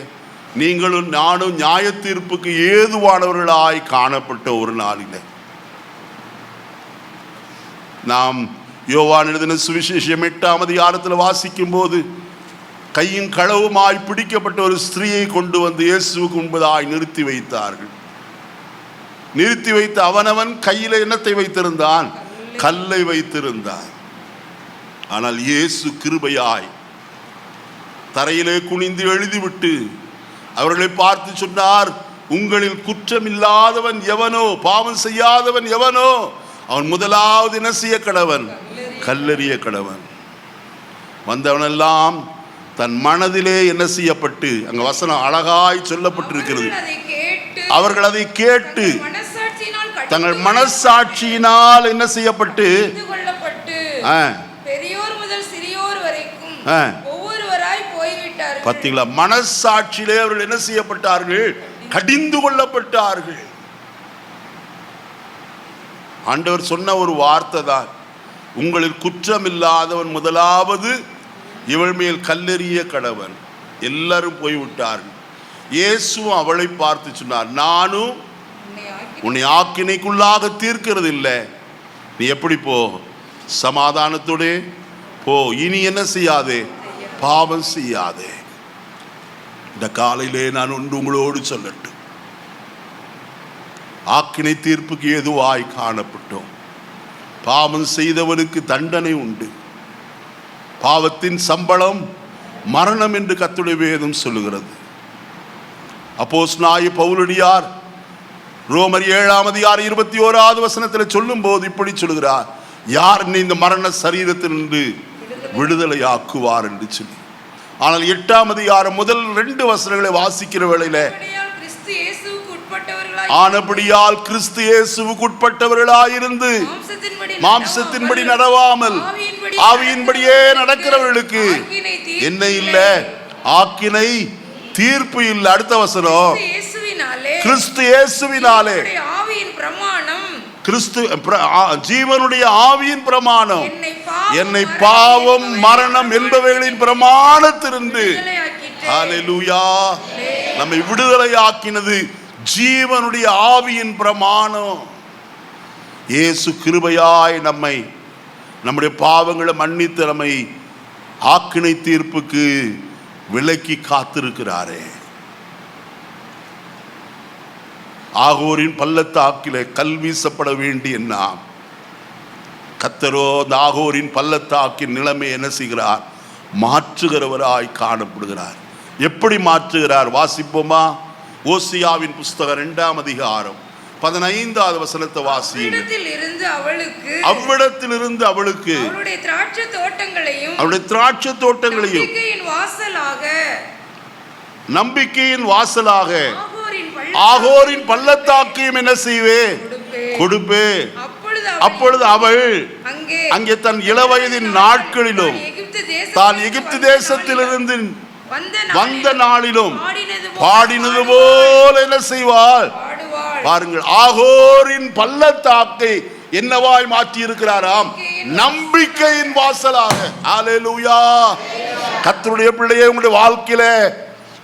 நீங்களும் நானும் நியாய தீர்ப்புக்கு ஏதுவானவர்களாய் காணப்பட்ட ஒரு நாளிலே நாம் யோவான் எழுதின சுவிசேஷம் 8ஆம் அதிகாரத்தில் வாசிக்கும் போது கையும் களவுமாய் பிடிக்கப்பட்ட ஒரு ஸ்திரீயை கொண்டு வந்து இயேசுவுக்கு முன்பதாய் நிறுத்தி வைத்தார்கள். நிறுத்தி வைத்த அவனவன் கையில என்னத்தை வைத்திருந்தான்? கல்லை வைத்திருந்தான். ஆனால் இயேசு கிருபையாய் தரையிலே குனிந்து எழுதிவிட்டு அவர்களை பார்த்து சொன்னார், உங்களில் குற்றம் இல்லாதவன் எவனோ, பாவம் செய்யாதவன் எவனோ, அவன் முதலாவது என்ன செய்ய கடவன்? கல்லெறிய கடவன். வந்தவனெல்லாம் தன் மனதிலே என்ன செய்யப்பட்டு, அங்க வசனம் அழகாய் சொல்லப்பட்டிருக்கிறது, அவர்கள் அதை கேட்டு தங்கள் மனசாட்சியினால் என்ன செய்யப்பட்டு பெரியோர் முதல் சிறியோர் வரைக்கும் ஒவ்வொருவராய் போய்விட்டார்கள். பார்த்தீங்களா? மனசாட்சியிலே அவர்கள் என்ன செய்யப்பட்டார்கள்? கடிந்து கொள்ளப்பட்டார்கள். ஆண்டவர் சொன்ன ஒரு வார்த்தை தான், உங்களில் குற்றம் இல்லாதவன் முதலாவது இவள் மேல் கல்லெறிய கடவன். எல்லாரும் போய்விட்டார்கள். இயேசுவும் அவளை பார்த்து சொன்னார், நானும் உன்னை ஆக்கினைக்குள்ளாக தீர்க்கிறது இல்லை, நீ எப்படி போ, சமாதானத்தோடே போ, இனி என்ன செய்யாதே, பாவம் செய்யாதே. இந்த காலையிலே நான் ஒன்று உங்களோடு சொல்லட்டும், ஆக்கினை தீர்ப்புக்கு எதுவாய் காணப்பட்டோம். பாவம் செய்தவனுக்கு தண்டனை உண்டு, பாவத்தின் சம்பளம் மரணம் என்று கர்த்தருடைய வேதம் சொல்லுகிறது. அப்போஸ்தலனாகிய பவுலடியார் ரோமர் 7:21 சொல்லும் போது இப்படி சொல்லுகிறார், யார் இந்த மரண சரீரத்திலிருந்து விடுதலையாக்குவார் என்று சொல்லி. ஆனால் 8 முதல் 2 வசனங்களை வாசிக்கிற வேளையில, ஆனபடியால் கிறிஸ்து இயேசுவுக்கு உட்பட்டவர்களாயிருந்து மாம்சத்தின்படி நடவாமல் ஆவியின்படியே நடக்கிறவர்களுக்கு என்ன இல்லை, ஆக்கினை தீர்ப்பு இல்லை. அடுத்த வசனம், கிறிஸ்து இயேசுவினாலே கிறிஸ்து ஜீவனுடைய ஆவியின் பிரமாணம் என்னை பாவம் மரணம் என்பவைகளின் பிரமாணத்திலிருந்து ஹல்லேலூயா நம்மை விடுதலையாக்கினது ஜீவனுடைய ஆவியின் பிரமாணம். இயேசு கிருபையாய் நம்மை நம்முடைய பாவங்களை மன்னித்து நம்மை ஆக்கினை தீர்ப்புக்கு விலக்கி காத்திருக்கிறாரே. ஆகோரின் பள்ளத்தாக்கிலே கல் வீசப்பட வேண்டிய நாம், கர்த்தரோ அந்த ஆகோரின் பள்ளத்தாக்கின் நிலைமை என்ன செய்கிறார், மாற்றுகிறவராய் காணப்படுகிறார். எப்படி மாற்றுகிறார் வாசிப்போமா? ஓசியாவின் புஸ்தகம் 2 வசனத்தை வாசியுங்கள். அவ்விடத்திலிருந்து அவளுக்கு அவருடைய திராட்சை தோட்டங்களையும் நம்பிக்கையின் வாசலாக ஆகோரின் பள்ளத்தாக்கையும் என்ன செய்வே, கொடுப்பே. அப்பொழுது அவள் அங்கே தன் இளவயதின் நாட்களிலும் தான் எகிப்து தேசத்திலிருந்து வந்த நாளிலும் பாடினது போல என்ன செய்வாள் பாருங்கள். ஆகோரின் பள்ளத்தாக்கை என்னவாய் மாற்றி இருக்கிறாராம், நம்பிக்கையின் வாசலாக. ஹல்லேலூயா. கர்த்தருடைய பிள்ளையே, உங்களுடைய வாழ்க்கையில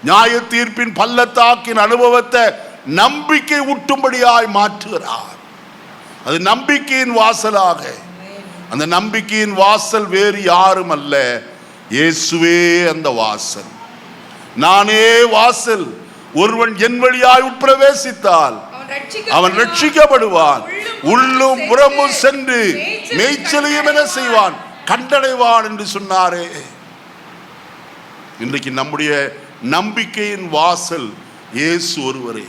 நியாய தீர்ப்பின் பள்ளத்தாக்கின் அனுபவத்தை நம்பிக்கை ஊட்டும்படியாய் மாற்றுகிறார். அது நம்பிக்கையின் வாசலாக. அந்த நம்பிக்கையின் வாசல் வேறு யாரும் அல்ல, இயேசுவே அந்த வாசல். நானே வாசல், ஒருவன் என் வழியாய் உட்பிரவேசித்தால் அவன் ரட்சிக்கப்படுவான், உள்ளும் புறமும் சென்று மேய்ச்சலையும் என்ன செய்வான், கண்டடைவான் என்று சொன்னாரே. இன்றைக்கு நம்முடைய நம்பிக்கையின் வாசல் இயேசு ஒருவரே.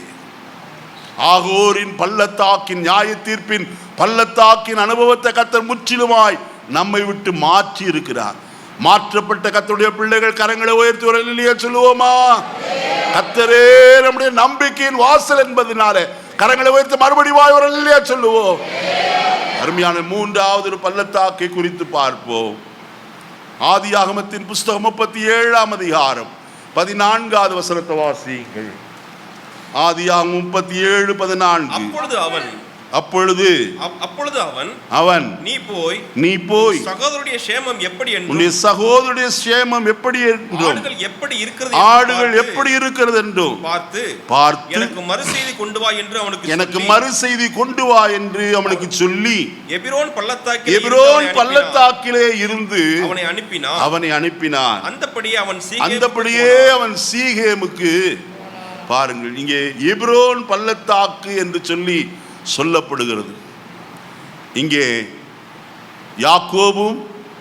ஆகோரின் பள்ளத்தாக்கின் நியாய தீர்ப்பின் பள்ளத்தாக்கின் அனுபவத்தை கர்த்தர் முற்றிலுமாய் நம்மை விட்டு மாற்றி இருக்கிறார். மாற்றப்பட்ட கர்த்தருடைய பிள்ளைகள் கரங்களை உயர்த்தி ஒரு அல்லேலூயா சொல்லுவோமா? கர்த்தரே நம்முடைய நம்பிக்கையின் வாசல் என்பதனாலே கரங்களை உயர்த்தி மறுபடியும் ஒரு அல்லேலூயா சொல்லுவோம். அருமையான 3வது பள்ளத்தாக்கை குறித்து பார்ப்போம். ஆதியாகமத்தின் புஸ்தகம் 37 14 வாசியுங்கள். ஆதியாகமம் 37:14. அப்பொழுது அவன் நீ போய் சகோதரனுடைய சேமம் எப்படி உன்னுடைய சகோதரனுடைய சேமம் எப்படி என்றும் ஆடுகள் எப்படி இருக்கிறது என்றும் பார்த்து எனக்கு மறுசெய்தி கொண்டு வா என்று அவனுக்கு சொல்லி எபிரோன் பள்ளத்தாக்கிலே இருந்து அவனை அனுப்பினான். அந்தபடியே அவன் சீகேமுக்கு, பாருங்கள் இங்கே எபிரோன் பள்ளத்தாக்கு என்று சொல்லி சொல்லப்படுகிறது. இங்கே யாக்கோபும்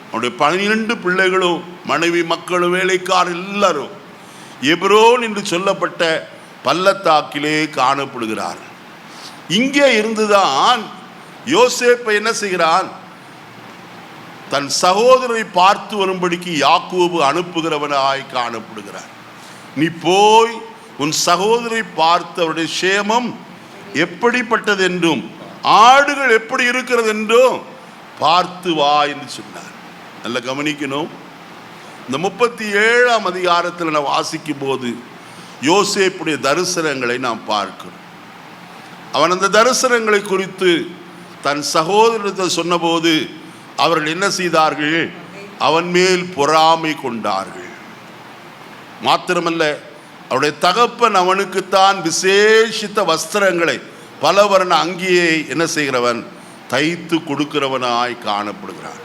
அவருடைய 12 பிள்ளைகளும் மனைவி மக்களும் வேலைக்காரர் எல்லாரும் எபிரோன் என்று சொல்லப்பட்ட பள்ளத்தாக்கிலே காணப்படுகிறார். இங்கே இருந்துதான் யோசேப்பு என்ன செய்கிறான், தன் சகோதரரை பார்த்து வரும்படிக்கு யாக்கோபு அனுப்புகிறவனாய் காணப்படுகிறார். நீ போய் உன் சகோதரை பார்த்து அவருடைய சேமம் எப்படிப்பட்டது என்றும் ஆடுகள் எப்படி இருக்கிறது என்றும் பார்த்து வா என்று சொன்னார். நல்ல கவனிக்கணும். இந்த 37 நான் வாசிக்கும் போது யோசேப்புடைய தரிசனங்களை நாம் பார்க்கிறோம். அவன் அந்த தரிசனங்களை குறித்து தன் சகோதரத்தை சொன்னபோது அவர்கள் என்ன செய்தார்கள்? அவன் மேல் பொறாமை கொண்டார்கள். மாத்திரமல்ல, அவருடைய தகப்பன் அவனுக்குத்தான் விசேஷித்த வஸ்திரங்களை பல வர்ண அங்கியை என்ன செய்கிறவன்? தைத்து கொடுக்கிறவனாய் காணப்படுகிறான்.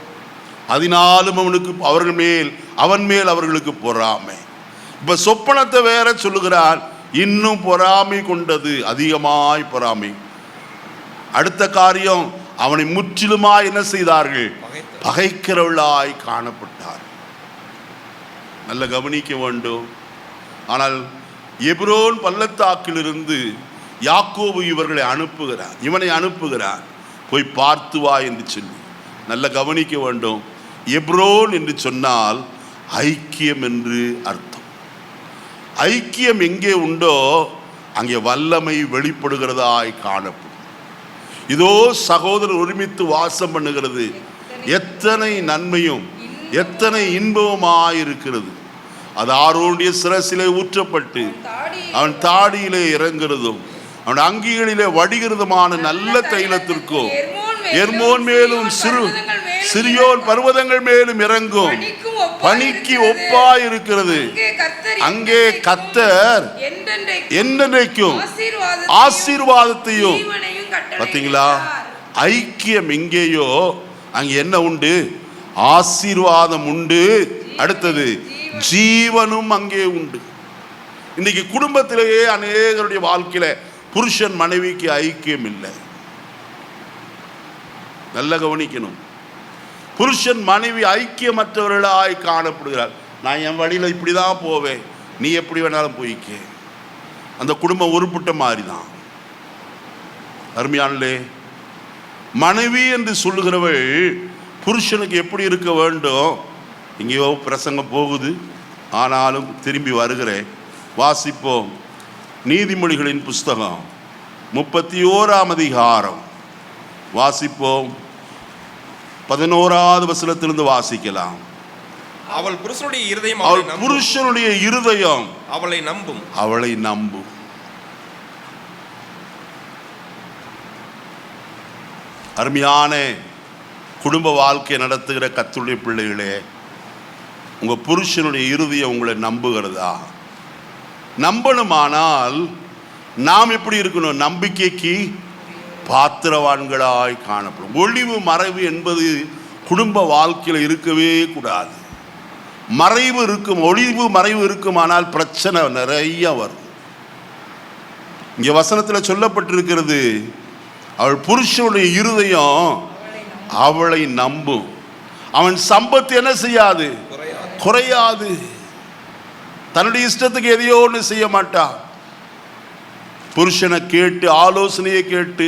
அதனாலும் அவன் மேல் அவர்களுக்கு பொறாமை. இப்ப சொப்பனத்தை வேற சொல்லுகிறான், இன்னும் பொறாமை கொண்டது, அதிகமாய் பொறாமை. அடுத்த காரியம், அவனை முற்றிலுமாய் என்ன செய்தார்கள்? பகைக்கிறவர்களாய் காணப்பட்டார். நல்ல கவனிக்க வேண்டும். ஆனால் எப்ரோன் பள்ளத்தாக்கிலிருந்து யாக்கோபு இவனை அனுப்புகிறார், போய் பார்த்து வா என்று சொல்லி. நல்ல கவனிக்க வேண்டும். எப்ரோன் என்று சொன்னால் ஐக்கியம் என்று அர்த்தம். ஐக்கியம் எங்கே உண்டோ அங்கே வல்லமை வெளிப்படுகிறதாய் காணப்படும். இதோ சகோதரர் ஒருமித்து வாசம் பண்ணுகிறது, எத்தனை நன்மையும் எத்தனை இன்பமாயிருக்கிறது. அது ஆரோனுடைய சிரசிலே ஊற்றப்பட்டு அவன் தாடியிலே இறங்குறதும் அவன் அங்கிகளிலே வடிகிறதுமான நல்ல தைலத்திற்கும் எர்மோன் மேலும் சிறியோன் பர்வதங்கள் மேலும் இறங்கும் பனிக்கு ஒப்பாயிருக்கிறது. அங்கே கர்த்தர் என்றென்றைக்கும் ஆசீர்வாதத்தையும். பார்த்தீங்களா? ஐக்கியம் எங்கேயோ அங்கே என்ன உண்டு? ஆசீர்வாதம் உண்டு. அடுத்தது ஜீவனும் அங்கே உண்டு. இன்னைக்கு குடும்பத்திலேயே அநேகருடைய வாழ்க்கையில புருஷன் மனைவிக்கு ஐக்கியம் இல்லை. நல்ல கவனிக்கணும். புருஷன் மனைவி ஐக்கியமற்றவர்களாய் காணப்படுகிறார். நான் என் வழியில் இப்படி தான் போவேன், நீ எப்படி வேணாலும் போய்க்க. அந்த குடும்பம் உருப்பிட்ட மாதிரி தான். அருமையானே, மனைவி என்று சொல்லுகிறவள் புருஷனுக்கு எப்படி இருக்க வேண்டும்? எங்கேயோ பிரசங்கம் போகுது, ஆனாலும் திரும்பி வருகிறேன். வாசிப்போம். நீதிமொழிகளின் புஸ்தகம் 31ஆம் அதிகாரம் வாசிப்போம். 11வது வசனத்திலிருந்து வாசிக்கலாம். அவள் புருஷனுடைய இருதயம் அவளை நம்பும். அருமையான குடும்ப வாழ்க்கை நடத்துகிற கர்த்தருடைய பிள்ளைகளே, உங்க புருஷனுடைய இருதயம் உங்களை நம்புகிறதா? நம்பணுமானால் நாம் எப்படி இருக்கணும்? நம்பிக்கைக்கு பாத்திரவான்களாய் காணப்படும். ஒளிவு மறைவு என்பது குடும்ப வாழ்க்கையில் இருக்கவே கூடாது. ஒளிவு மறைவு இருக்குமானால் பிரச்சனை நிறைய வரும். இங்க வசனத்தில் சொல்லப்பட்டிருக்கிறது, அவள் புருஷனுடைய இருதயம் அவளை நம்பும். அவன் சம்பத்து என்ன செய்யாது? குறையாது. தன்னுடைய இஷ்டத்துக்கு எதையோ ஒன்று செய்ய மாட்டான். புருஷனை கேட்டு ஆலோசனையை கேட்டு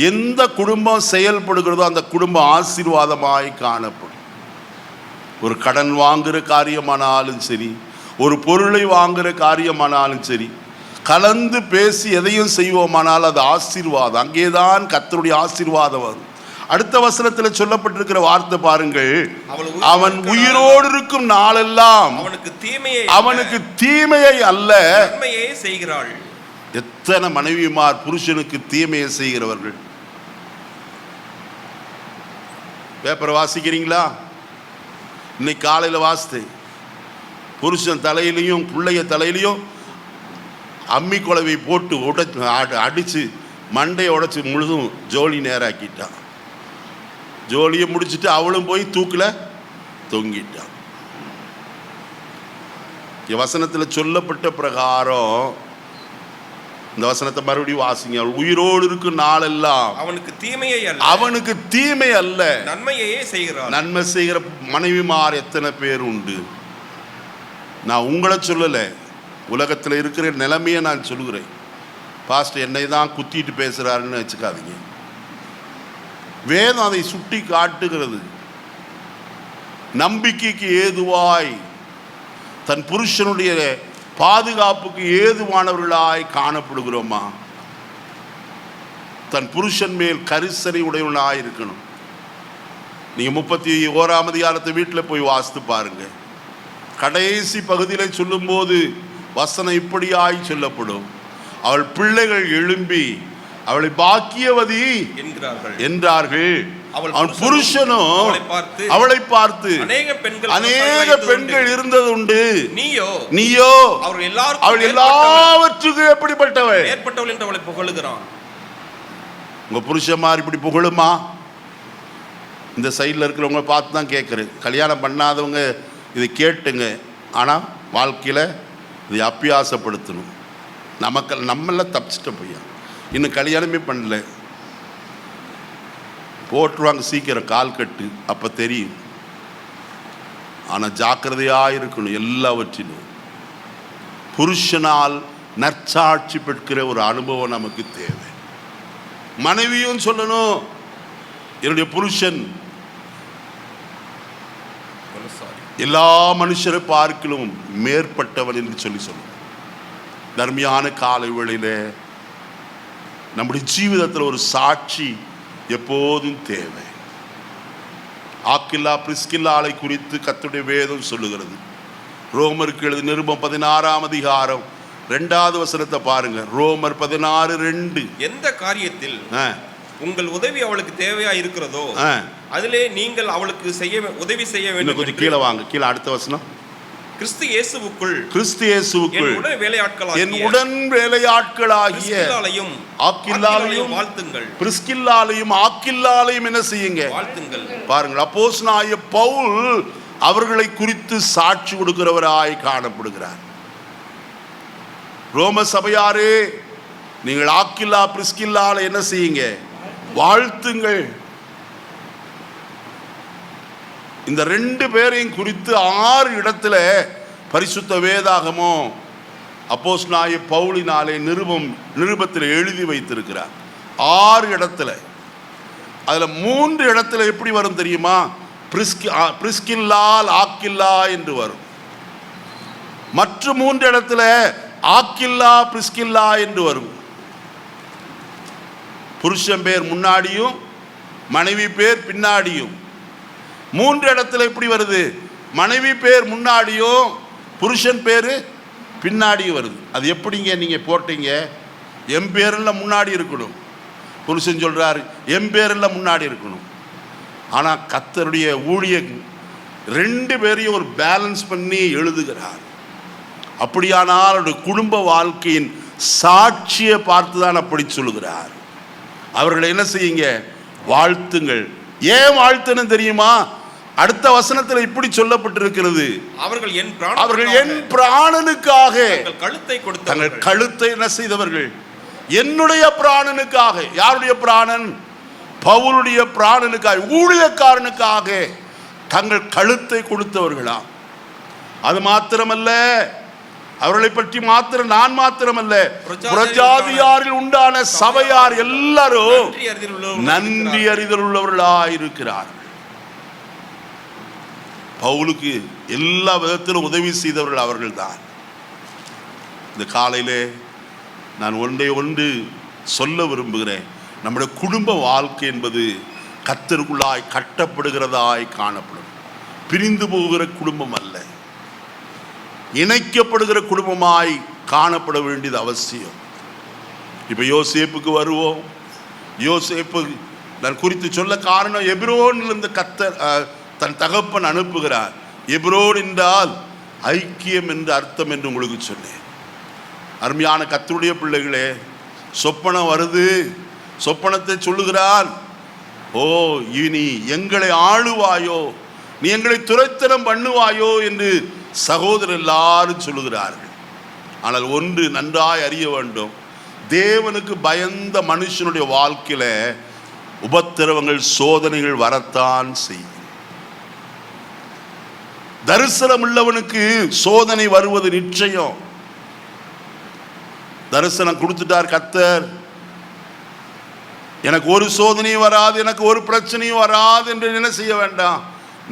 எந்த குடும்பம் செயல்படுகிறதோ அந்த குடும்பம் ஆசீர்வாதமாய் காணப்படும். ஒரு கடன் வாங்குகிற காரியமானாலும் சரி, ஒரு பொருளை வாங்குகிற காரியமானாலும் சரி, கலந்து பேசி எதையும் செய்வோமானால் அது ஆசீர்வாதம். அங்கேதான் கர்த்தருடைய ஆசீர்வாதம் வரும். அடுத்த வசனத்தில் சொல்லப்பட்டிருக்கிற வார்த்தை பாருங்கள், அவன் உயிரோடு இருக்கும் நாளெல்லாம் அவனுக்கு தீமையை அல்ல நன்மையே செய்கிறாள். எத்தனை மனைவிமார் புருஷனுக்கு தீமையை செய்கிறவர்கள். பேப்பரை வாசிக்கிறீங்களா? இன்னைக்கு காலையில் வாசித்தேன். புருஷன் தலையிலையும் பிள்ளைய தலையிலையும் அம்மி குழவை போட்டு அடித்து மண்டையை உடைச்சி முழுதும் ஜோலி நேராக்கிட்டான். ஜோலியை முடிச்சுட்டு அவளும் போய் தூக்கில் தொங்கிட்டான். வசனத்தில் சொல்லப்பட்ட பிரகாரம் இந்த வசனத்தை மறுபடியும் வாசிங்க. அவள் உயிரோடு இருக்கும் நாளெல்லாம் அவனுக்கு தீமை அல்ல நன்மையே செய்கிறாள். நன்மை செய்கிற மனைவிமார் எத்தனை பேர் உண்டு? நான் உங்களை சொல்லலை, உலகத்தில் இருக்கிற நிலைமையை நான் சொல்லுகிறேன். பாஸ்டர் என்னை தான் குத்திட்டு பேசுகிறாருன்னு வச்சுக்காதீங்க. வேதம் அதை சுட்டி காட்டுகிறது. நம்பிக்கைக்கு ஏதுவாய் தன் புருஷனுடைய பாதுகாப்புக்கு ஏதுவானவர்களாய் காணப்படுகிறோமா? தன் புருஷன் மேல் கரிசனை உடையவனாய் இருக்கணும். நீங்க 31ஆம் அதிகாரத்தை வீட்டில் போய் வாசித்து பாருங்க. கடைசி பகுதியில் சொல்லும் போது வசனம் இப்படியாய் சொல்லப்படும், அவள் பிள்ளைகள் எழும்பி அவளை பாக்கியவதி என்றார்கள். அவன் புருஷனும் அவளை பார்த்து அநேக பெண்கள் இருந்தது உண்டு, நீயோ அவள் எல்லாவற்றுக்கும் எப்படிப்பட்டவள் என்று அவளை புகழுகிறான். உங்க புருஷன்மார் இப்படி புகழுமா? இந்த சைடில் இருக்கிறவங்க பார்த்து தான் கேட்குறேன். கல்யாணம் பண்ணாதவங்க இதை கேட்டுங்க. ஆனால் வாழ்க்கையில் இதை அபியாசப்படுத்தணும். நம்மளாம் தப்பிச்சிட்ட பையன் இன்னும் கல்யாணமே பண்ணல, போட்டுருவாங்க சீக்கிரம் கால் கட்டு, அப்போ தெரியும். ஆனால் ஜாக்கிரதையாக இருக்கணும். எல்லாவற்றிலும் புருஷனால் நற்சாட்சி பெற்கிற ஒரு அனுபவம் நமக்கு தேவை. மனைவியும் சொல்லணும், என்னுடைய புருஷன் எல்லா மனுஷரை பார்க்கலும் மேற்பட்டவன் என்று சொல்லணும். தர்மியான காலை வேளையில நம்முடைய ஜீவிதத்தில் ஒரு சாட்சி எப்போதும் தேவை. ஆக்கில்லா பிரிஸ்கில்லாளை குறித்து கர்த்தருடைய வேதம் சொல்லுகிறது. ரோமருக்கு எழுதிய நிருபம் 16ஆம் அதிகாரம் 2வது வசனத்தை பாருங்க. ரோமர் 16:2. எந்த காரியத்தில் உங்கள் உதவி அவளுக்கு தேவையா இருக்கிறதோ அதிலே நீங்கள் அவளுக்கு உதவி செய்ய வேண்டும். கொஞ்சம் கீழே வாங்க, கீழே அடுத்த வசனம். கிறிஸ்து இயேசுவுக்குள் என் உடன் வேலையாட்களாகிய ஆக்கில்லாளையும் வாழ்த்துங்கள், பிரிஸ்கில்லாளையும் ஆக்கில்லாளையும் என்ன செய்யுங்க? வாழ்த்துங்கள். பாருங்கள், அப்போஸ்தலனாகிய பவுல் அவர்களை குறித்து சாட்சி கொடுக்கிறவராய் காணப்படுகிறார். ரோம சபையாரே, நீங்கள் ஆக்கில்லா பிரிஸ்கில்லாளை என்ன செய்யுங்க? வாழ்த்துங்கள். இந்த 2 பேரையும் குறித்து 6 இடத்துல பரிசுத்த வேதாகமோ அப்போஸ்தலனாகிய பவுலினாலே நிருபத்தில் எழுதி வைத்திருக்கிறார். 6 இடத்துல. அதுல 3 இடத்துல எப்படி வரும் தெரியுமா? பிரிஸ்கில்லால் ஆக்கில்லா என்று வரும். மற்ற 3 இடத்துல ஆக்கில்லா பிரிஸ்கில்லா என்று வரும். புருஷன் பேர் முன்னாடியும் மனைவி பேர் பின்னாடியும். 3 இடத்துல எப்படி வருது? மனைவி பேர் முன்னாடியும் புருஷன் பேர் பின்னாடியும் வருது. அது எப்படிங்க நீங்க போட்டீங்க? என் பேரில் முன்னாடி இருக்கணும். புருஷன் சொல்றாரு என் பேரில் முன்னாடி இருக்கணும். ஆனால் கர்த்தருடைய ஊழியர் 2 பேரையும் ஒரு பேலன்ஸ் பண்ணி எழுதுகிறார். அப்படியானால் அவருடைய குடும்ப வாழ்க்கையின் சாட்சியை பார்த்து தான் அப்படி சொல்லுகிறார். அவர்களை என்ன செய்யுங்க? வாழ்த்துங்கள். ஏன் வாழ்த்துன்னு தெரியுமா? அடுத்த வசனத்தில் இப்படி சொல்லப்பட்டிருக்கிறது, அவர்கள் என் பிராணனுக்காக தங்கள் கழுத்தை என்ன செய்தவர்கள்? என்னுடைய பிராணனுக்காக. யாருடைய பிராணன்? பவுலுடைய பிராணனுக்காக, ஊழியக்காரனுக்காக தங்கள் கழுத்தை கொடுத்தவர்களாம். அது மாத்திரமல்ல, அவர்களை பற்றி நான் மாத்திரமல்ல, பிரஜாதியாரில் உண்டான சபையார் எல்லாரும் நன்றி அறிதல் உள்ளவர்களாயிருக்கிறார்கள். பவுலுக்கு எல்லா விதத்திலும் உதவி செய்தவர்கள் அவர்கள்தான். இந்த காலையிலே நான் ஒன்று சொல்ல விரும்புகிறேன். நம்முடைய குடும்ப வாழ்க்கை என்பது கர்த்தருக்குள்ளாய் கட்டப்படுகிறதாய் காணப்படும். பிரிந்து போகிற குடும்பம் அல்ல, இணைக்கப்படுகிற குடும்பமாய் காணப்பட வேண்டியது அவசியம். இப்போ யோசேப்புக்கு வருவோம். யோசேப்பு நான் குறித்து சொல்ல காரணம், எபிரோனிலிருந்து கர்த்தர் தன் தகப்பன் அனுப்புகிறார். எபிரோன் என்றால் ஐக்கியம் என்று அர்த்தம் என்று உங்களுக்கு சொன்னேன். அருமையான கர்த்தருடைய பிள்ளைகளே, சொப்பனம் வருது. சொப்பனத்தை சொல்லுகிறான், ஓ இனி எங்களை ஆளுவாயோ, நீ எங்களை துரைத்தனம் பண்ணுவாயோ என்று சகோதரர் எல்லாரும் சொல்லுகிறார்கள். ஆனால் ஒன்று நன்றாய் அறிய வேண்டும், தேவனுக்கு பயந்த மனுஷனுடைய வாழ்க்கையில உபத்திரவங்கள் சோதனைகள் வரத்தான் செய்யும். தரிசனம் உள்ளவனுக்கு சோதனை வருவது நிச்சயம். தரிசனம் கொடுத்துட்டார் கர்த்தர், எனக்கு ஒரு சோதனையும் வராது, எனக்கு ஒரு பிரச்சனையும் வராது என்று என்ன செய்ய வேண்டாம்,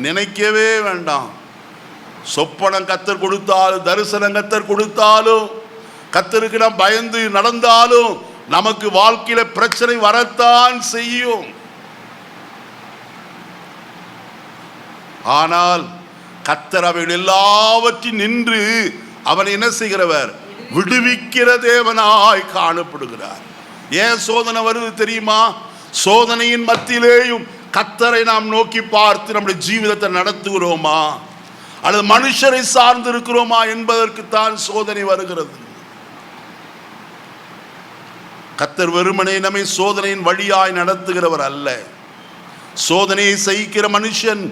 நினைக்கவே வேண்டாம். சொப்பனம் கர்த்தர் கொடுத்தாலும், தரிசனம் கர்த்தர் கொடுத்தாலும், கர்த்தருக்கு நாம் பயந்து நடந்தாலும் நமக்கு வாழ்க்கையில பிரச்சனை வரத்தான் செய்யும். ஆனால் கர்த்தர் அவைகள் எல்லாவற்றையும் நின்று அவன் என்ன செய்கிறவர்? விடுவிக்கிற தேவனாய் காணப்படுகிறார். ஏன் சோதனை வருது தெரியுமா? சோதனையின் மத்தியிலேயும் கர்த்தரை நாம் நோக்கி பார்த்து நம்முடைய ஜீவிதத்தை நடத்துகிறோமா அல்லது மனுஷரை சார்ந்து இருக்கிறோமா என்பதற்குத்தான் சோதனை வருகிறது. கர்த்தர் வெறுமனே நம்மை சோதனையின் வழியாய் நடத்துகிறவர் அல்ல. சோதனையை சகிக்கிற மனுஷன்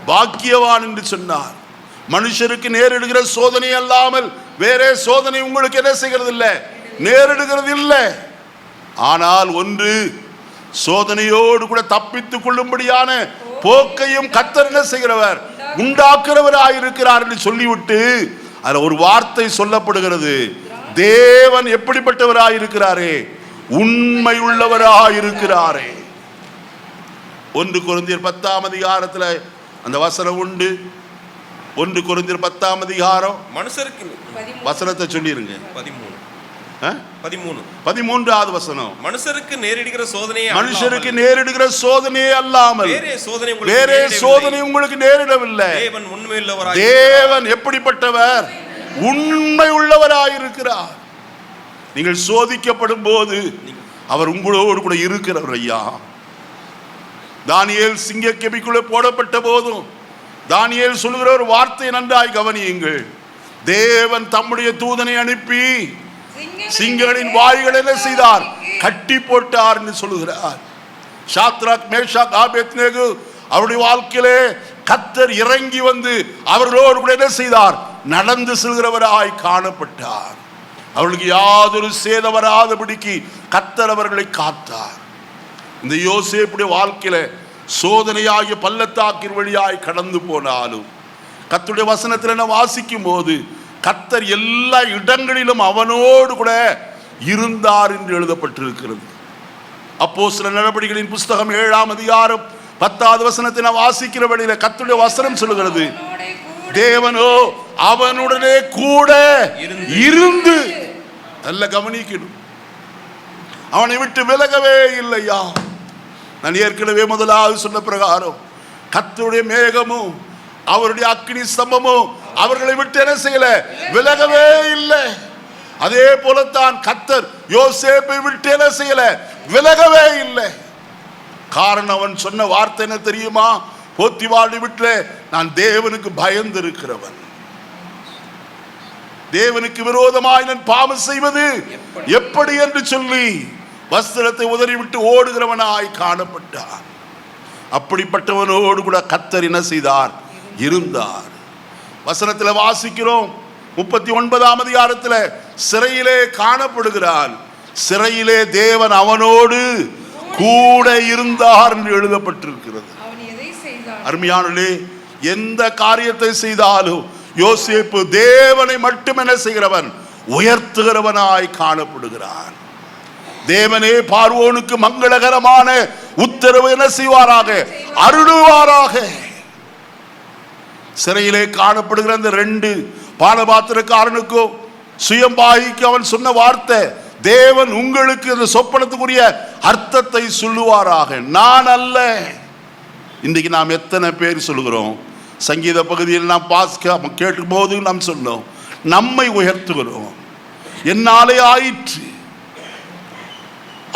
பாக்கியவான் என்று சொன்னார். மனுஷருக்கு நேரிடுகிற சோதனை அல்லாமல் வேற சோதனை உங்களுக்கு என்ன செய்கிறது இல்லை, நேரிடுகிறது இல்லை. ஆனால் ஒன்று, சோதனையோடு கூட தப்பித்துக் கொள்ளும்படியான போக்கையும் கர்த்தர் என்ன செய்கிறவர், உண்டாக்குறவராயிருக்கிறார் என்று சொல்லிவிட்டு அதுல ஒரு வார்த்தை சொல்லப்படுகிறது. தேவன் எப்படிப்பட்டவராயிருக்கிறாரே, உண்மை உள்ளவராயிருக்கிறாரே. 1 கொரிந்தியர் 10ஆம் அதிகாரத்தில் அந்த வசனம் உண்டு. 1 கொரிந்தியர் 10ஆம் அதிகாரம் மனுஷருக்கு வசனத்தை சொல்லிருங்க. 13வது வசனம். மனுஷருக்கு நேரிடுகிற சோதனையே அல்லாமல் வேறே சோதனை உங்களுக்கு நேரிடவில்லை. தேவன் எப்படிப்பட்டவர், உண்மை உள்ளவராயிருக்கிறார். நீங்கள் சோதிக்கப்படும் போது அவர் உங்களோடு கூட இருக்கிறவர். ஐயா, தானியேல் சிங்க கெபிக்குள்ளே போடப்பட்ட போதும் தானியேல் சொல்லுகிற ஒரு வார்த்தையை நன்றாய் கவனியுங்கள். தேவன் தம்முடைய தூதனை அனுப்பி சிங்கங்களின் வாய்களை என்ன செய்தார், கட்டி போட்டார் என்று சொல்லுகிறார். சாத்ராக், மேஷாக், ஆபேத்நேகோ அவருடைய வாழ்க்கையிலே கர்த்தர் இறங்கி வந்து அவர்களோடு கூட என்ன செய்தார், நடந்து செல்கிறவராய் காணப்பட்டார். அவர்களுக்கு யாதொரு சேதம் வராதபடிக்கு கர்த்தர் அவர்களை காத்தார். இந்த யோசேப்புடைய வாழ்க்கையில சோதனையாகிய பள்ளத்தாக்கின் வழியாய் கடந்து போனாலும் கர்த்தருடைய வசனத்தில் என்ன வாசிக்கும் போது கர்த்தர் எல்லா இடங்களிலும் அவனோடு கூட இருந்தார் என்று எழுதப்பட்டிருக்கிறது. அப்போஸ்தலர் நடபடிகளின் புஸ்தகம் 7ஆம் அதிகாரம் 10வது வசனத்தை வாசிக்கிற வழியில கர்த்தருடைய வசனம் சொல்லுகிறது, தேவனோ அவனுடனே கூட இருந்து, நல்ல கவனிக்கணும், அவனை விட்டு விலகவே இல்லையா. நான் ஏற்கனவே முதலாவது சொன்ன பிரகாரம் கர்த்தருடைய மேகமும் அவருடைய அக்கினி ஸ்தம்பமும் அவர்களை விட்டு என்ன செய்யல, விலகவே இல்லை. அதே போலத்தான் கர்த்தர் யோசேப்பை விட்டு என்ன செய்யல, விலகவே இல்லை. காரணம் அவன் சொன்ன வார்த்தை என்ன தெரியுமா, போத்திபார் வீட்டில் நான் தேவனுக்கு பயந்து இருக்கிறவன், தேவனுக்கு விரோதமாய் நான் பாவம் செய்வது எப்படி என்று சொல்லி வஸ்திரத்தை உதறிவிட்டு ஓடுகிறவனாய் காணப்பட்டார். அப்படிப்பட்டவனோடு கூட கர்த்தர் என்ன செய்தார், இருந்தார். வசனத்தில் வாசிக்கிறோம் 39ஆம் அதிகாரத்தில் சிறையிலே காணப்படுகிறான். சிறையிலே தேவன் அவனோடு கூட இருந்தார் என்று எழுதப்பட்டிருக்கிறது. அருமையானே, எந்த காரியத்தை செய்தாலும் யோசேப்பு தேவனை மட்டும் என்ன செய்கிறவன், உயர்த்துகிறவனாய் காணப்படுகிறான். தேவனே பார்வோனுக்கு மங்களகரமான உத்தரவு என்ன செய்வாராக, அருளுவாராக. சிறையிலே காணப்படுகிற அந்த 2 பானபாத்திரக்காரனுக்கும் சுயம்பாகிக்கு அவன் சொன்ன வார்த்தை, தேவன் உங்களுக்கு அந்த சொப்பனத்துக்குரிய அர்த்தத்தை சொல்லுவாராக, நான் அல்ல. இன்றைக்கு நாம் எத்தனை பேர் சொல்லுகிறோம், சங்கீத பகுதியில் நாம் கேட்கும் போது நாம் சொன்னோம், நம்மை உயர்த்துகிறோம், என்னாலே ஆயிற்று.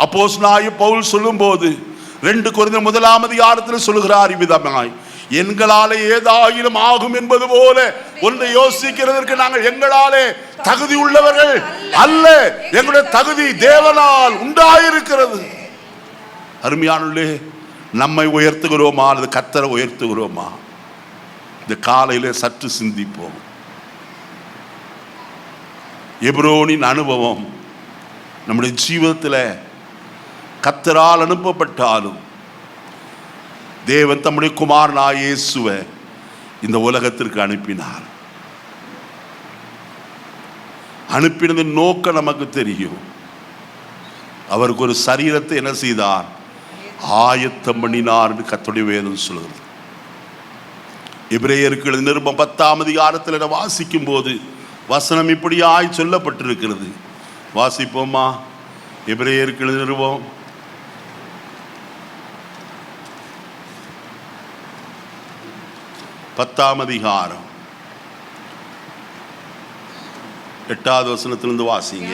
அப்போஸ்தலனாகிய பவுல் சொல்லும் போது 2 கொரிந்தியர் 1ஆம் அதிகாரத்தில் சொல்லுகிறார் இவ்விதமாய், எங்களாலே ஏதாயிலும் ஆகும் என்பது போல ஒன்றை யோசிக்கிறதற்கு நாங்கள் எங்களாலே தகுதி உள்ளவர்கள் அல்ல, எங்களுடைய தகுதி தேவனால் உண்டாயிருக்கிறது. அருமையானே, நம்மை உயர்த்துகிறோமா அல்லது கர்த்தரை உயர்த்துகிறோமா? இந்த காலையில சற்று சிந்திப்போம். எபிரோனின் அனுபவம் நம்முடைய ஜீவிதத்தில் கர்த்தரால் அனுப்பப்பட்டாலும் தேவன் தம்முடைய குமாரனாகிய இயேசுவை இந்த உலகத்திற்கு அனுப்பினார். அனுப்பினதின் நோக்கம் நமக்கு தெரியும். அவருக்கு ஒரு சரீரத்தை என்ன செய்தார், ஆயத்தம் பண்ணினார் என்று கர்த்தருடைய வேதம் சொல்கிறது. எபிரேயருக்கு எழுதின நிருபம் 10ஆம் அதிகாரத்தில் வாசிக்கும் போது வசனம் இப்படியாய் சொல்லப்பட்டிருக்கிறது. வாசிப்போமா? எபிரேயருக்கு எழுதின நிருபம் 10ஆம் அதிகாரம் 8வது வசனத்திலிருந்து வாசிங்க.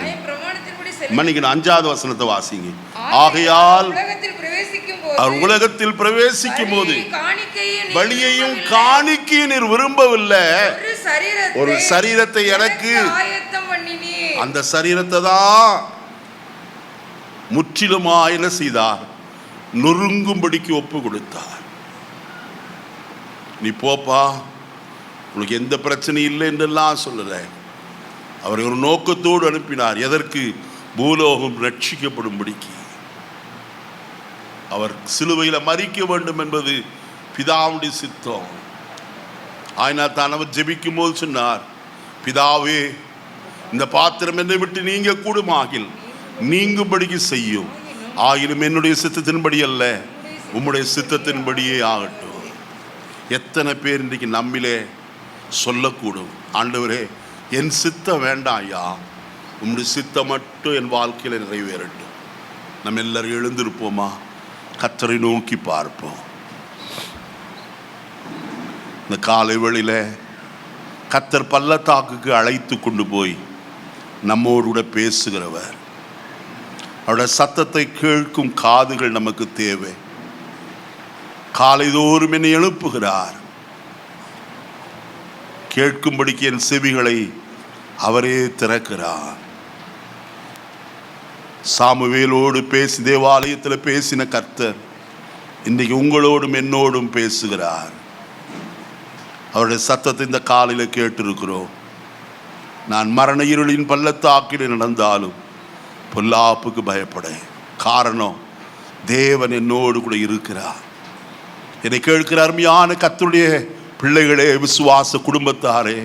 மன்னிக்கணும், 5வது வசனத்தை வாசிங்க. ஆகையால் அவர் உலகத்தில் பிரவேசிக்கும் போது பலியையும் காணிக்கையும் நீர் விரும்பவில்லை, ஒரு சரீரத்தை எனக்கு, அந்த சரீரத்தை தான் முற்றிலுமாய் என்ன செய்தார்? நொறுங்கும்படிக்கு ஒப்பு கொடுத்தார். நீ போப்பா, உனக்கு எந்த பிரச்சனையும் இல்லை என்றெல்லாம் சொல்லல. அவரை ஒரு நோக்கத்தோடு அனுப்பினார். எதற்கு? பூலோகம் ரட்சிக்கப்படும்படிக்கு. அவர் சிலுவையில் மரிக்க வேண்டும் என்பது பிதாவுடைய சித்தம். ஆயினால் தான் அவர் ஜெபிக்கும் போது சொன்னார், பிதாவே, இந்த பாத்திரம் என்னை விட்டு நீங்க கூடுமாகில் நீங்கும்படிக்கு செய்யும், ஆகிலும் என்னுடைய சித்தத்தின்படி அல்ல, உம்முடைய சித்தத்தின்படியே ஆகட்டும். எத்தனை பேர் இன்றைக்கு நம்மிலே சொல்லக்கூடும், ஆண்டவரே என் சித்தம் வேண்டாம் ஐயா, உம்முடைய சித்தம் மட்டும் என் வாழ்க்கையில் நிறைவேறட்டும். நம்ம எல்லாரும் எழுந்திருப்போமா? கர்த்தரை நோக்கி பார்ப்போம். இந்த காலை வேளையில கர்த்தர் பள்ளத்தாக்குக்கு அழைத்து கொண்டு போய் நம்மோடு கூட பேசுகிறவர். அவருடைய சத்தத்தை கேட்கும் காதுகள் நமக்கு தேவை. காலைதோறும் என்னை எழுப்புகிறார். கேட்கும்படிக்கு என் செவிகளை அவரே திறக்கிறார். சாமுவேலோடு பேசி தேவாலயத்தில் பேசின கர்த்தர் இன்றைக்கு உங்களோடும் என்னோடும் பேசுகிறார். அவருடைய சத்தத்தை இந்த காலையில் கேட்டிருக்கிறோம். நான் மரண இருளின் பள்ளத்தாக்கில் நடந்தாலும் பொல்லாப்புக்கு பயப்படேன். காரணம், தேவன் என்னோடு கூட இருக்கிறார். என்னை கேட்கிற அருமையான கர்த்தருடைய பிள்ளைகளே, விசுவாச குடும்பத்தாரே,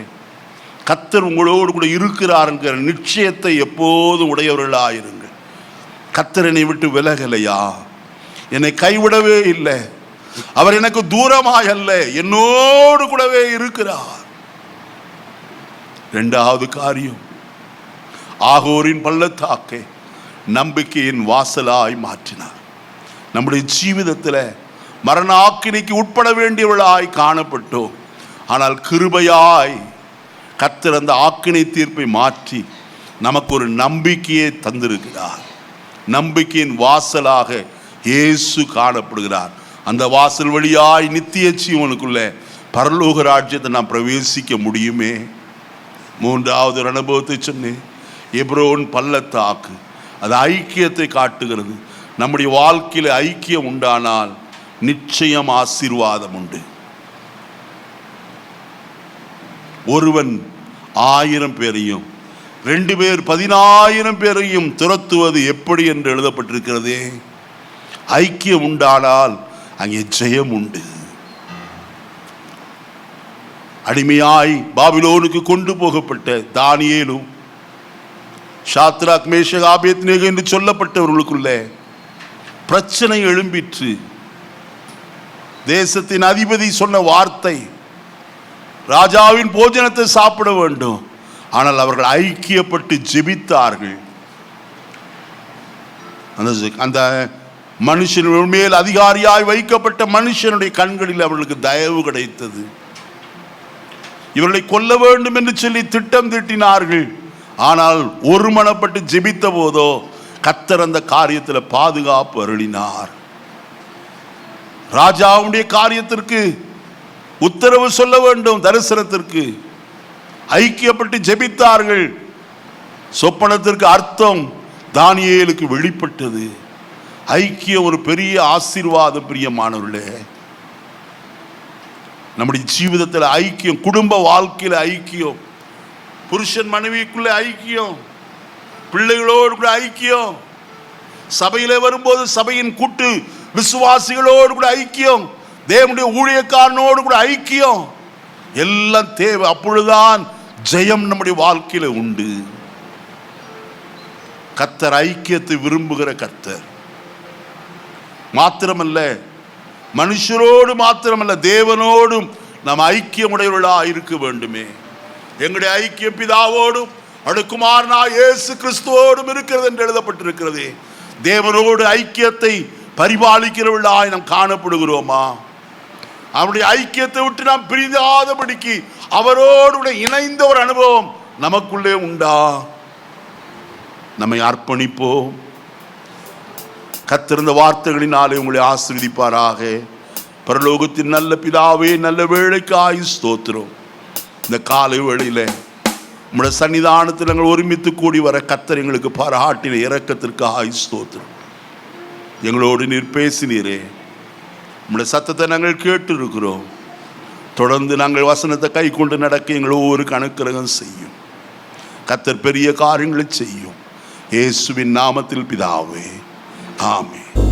கர்த்தர் உங்களோடு கூட இருக்கிறார் என்கிற நிச்சயத்தை எப்போதும் உடையவர்களாயிருங்கள். கர்த்தர் என்னை விட்டு விலகலையா, என்னை கைவிடவே இல்லை, அவர் எனக்கு தூரமாய் அல்ல, என்னோடு கூடவே இருக்கிறார். 2வது காரியம், ஆகோரின் பள்ளத்தாக்கை நம்பிக்கையின் வாசலாய் மாற்றினார். நம்முடைய ஜீவிதத்தில் மரண ஆக்கினைக்கு உட்பட வேண்டியவளாய் காணப்பட்டோம். ஆனால் கிருபையாய் கர்த்தர் அந்த ஆக்கினை தீர்ப்பை மாற்றி நமக்கு ஒரு நம்பிக்கையை தந்திருக்கிறார். நம்பிக்கையின் வாசலாக இயேசு காணப்படுகிறார். அந்த வாசல் வழியாய் நித்திய ஜீவனுக்குள்ள பரலோக ராஜ்யத்தை நாம் பிரவேசிக்க முடியுமே. 3வது ஒரு அனுபவத்தை சொன்னேன். எப்ரோன் பள்ளத்தாக்கு அது ஐக்கியத்தை காட்டுகிறது. நம்முடைய வாழ்க்கையில் ஐக்கியம் உண்டானால் நிச்சயம் ஆசீர்வாதம் உண்டு. ஒருவன் 1000 பேரையும் 2 பேர் 10,000 பேரையும் துரத்துவது எப்படி என்று எழுதப்பட்டிருக்கிறதே. ஐக்கியம் உண்டானால் அங்கே ஜெயம் உண்டு. அடிமையாய் பாபிலோனுக்கு கொண்டு போகப்பட்ட தானியேலும் ஷாத்ராக் மேஷக் ஆபேத்நேகோ என்று சொல்லப்பட்டவர்களுக்குள்ளே பிரச்சனை எழும்பிற்று. தேசத்தின் அதிபதி சொன்ன வார்த்தை, ராஜாவின் போஜனத்தை சாப்பிட வேண்டும். ஆனால் அவர்கள் ஐக்கியப்பட்டு ஜெபித்தார்கள். அந்த மனுஷன் மேல் அதிகாரியாய் வைக்கப்பட்ட மனுஷனுடைய கண்களில் அவர்களுக்கு தயவு கிடைத்தது. இவர்களை கொல்ல வேண்டும் என்று சொல்லி திட்டம் தீட்டினார்கள். ஆனால் ஒருமனப்பட்டு ஜெபித்த போதோ கர்த்தர் அந்த காரியத்தில் பாதுகாப்பு அருளினார். ராஜாவுடைய காரியத்திற்கு உத்தரவு சொல்ல வேண்டும், தரிசனத்திற்கு ஐக்கியப்பட்டு ஜெபித்தார்கள். சொப்பனத்திற்கு அர்த்தம் தானியேலுக்கு வெளிப்பட்டது. ஐக்கியம் ஒரு பெரிய ஆசீர்வாதம். பிரியமானவர்களே, நம்முடைய ஜீவிதத்தில் ஐக்கியம், குடும்ப வாழ்க்கையில் ஐக்கியம், புருஷன் மனைவிக்குள்ள ஐக்கியம், பிள்ளைகளோடு கூட ஐக்கியம், சபையிலே வரும்போது சபையின் கூட்டு விசுவாசிகளோடு கூட ஐக்கியம், தேவனுடைய ஊழியக்காரனோடு கூட ஐக்கியம், எல்லாம் தேவை. அப்பொழுதுதான் ஜெயம் நம்முடைய வாழ்க்கையில உண்டு. கர்த்தர் ஐக்கியத்தை விரும்புகிற கர்த்தர். மாத்திரமல்ல, மனுஷரோடு மாத்திரமல்ல, தேவனோடும் நாம் ஐக்கியமுடையவர்களாக இருக்க வேண்டுமே. எங்களுடைய ஐக்கியம் பிதாவோடும் அடுக்குமாரனா இயேசு கிறிஸ்துவோடும் இருக்கிறது என்று எழுதப்பட்டிருக்கிறது. தேவனோடு ஐக்கியத்தை பரிபாலிக்கிறவர்களாய் நாம் காணப்படுகிறோமா? அவருடைய ஐக்கியத்தை விட்டு நாம் பிரியாதபடிக்கு அவரோடு இணைந்த ஒரு அனுபவம் நமக்குள்ளே உண்டா? நம்மை அர்ப்பணிப்போம். கர்த்தர் இந்த வார்த்தைகளினாலே உங்களை ஆசீர்வதிப்பாராக. பரலோகத்தின் நல்ல பிதாவே, நல்ல வேளைக்காய் ஸ்தோத்திரம். இந்த காலை வேளையில உம்முடைய சன்னிதானத்தில் நாங்கள் ஒருமித்து கூடி வர கர்த்தர் எங்களுக்கு பாராட்டின இரக்கத்திற்காக ஸ்தோத்திரம். எங்களோடு நீர் பேசினீரே, உம்முடைய சத்தத்தை நாங்கள் கேட்டு இருக்கிறோம். தொடர்ந்து நாங்கள் வசனத்தை கை கொண்டு நடக்க எங்கள் ஒவ்வொரு கணக்கிரகம் செய்யும். கர்த்தர் பெரிய காரியங்களை செய்யும். இயேசுவின் நாமத்தில் பிதாவே, ஆமென்.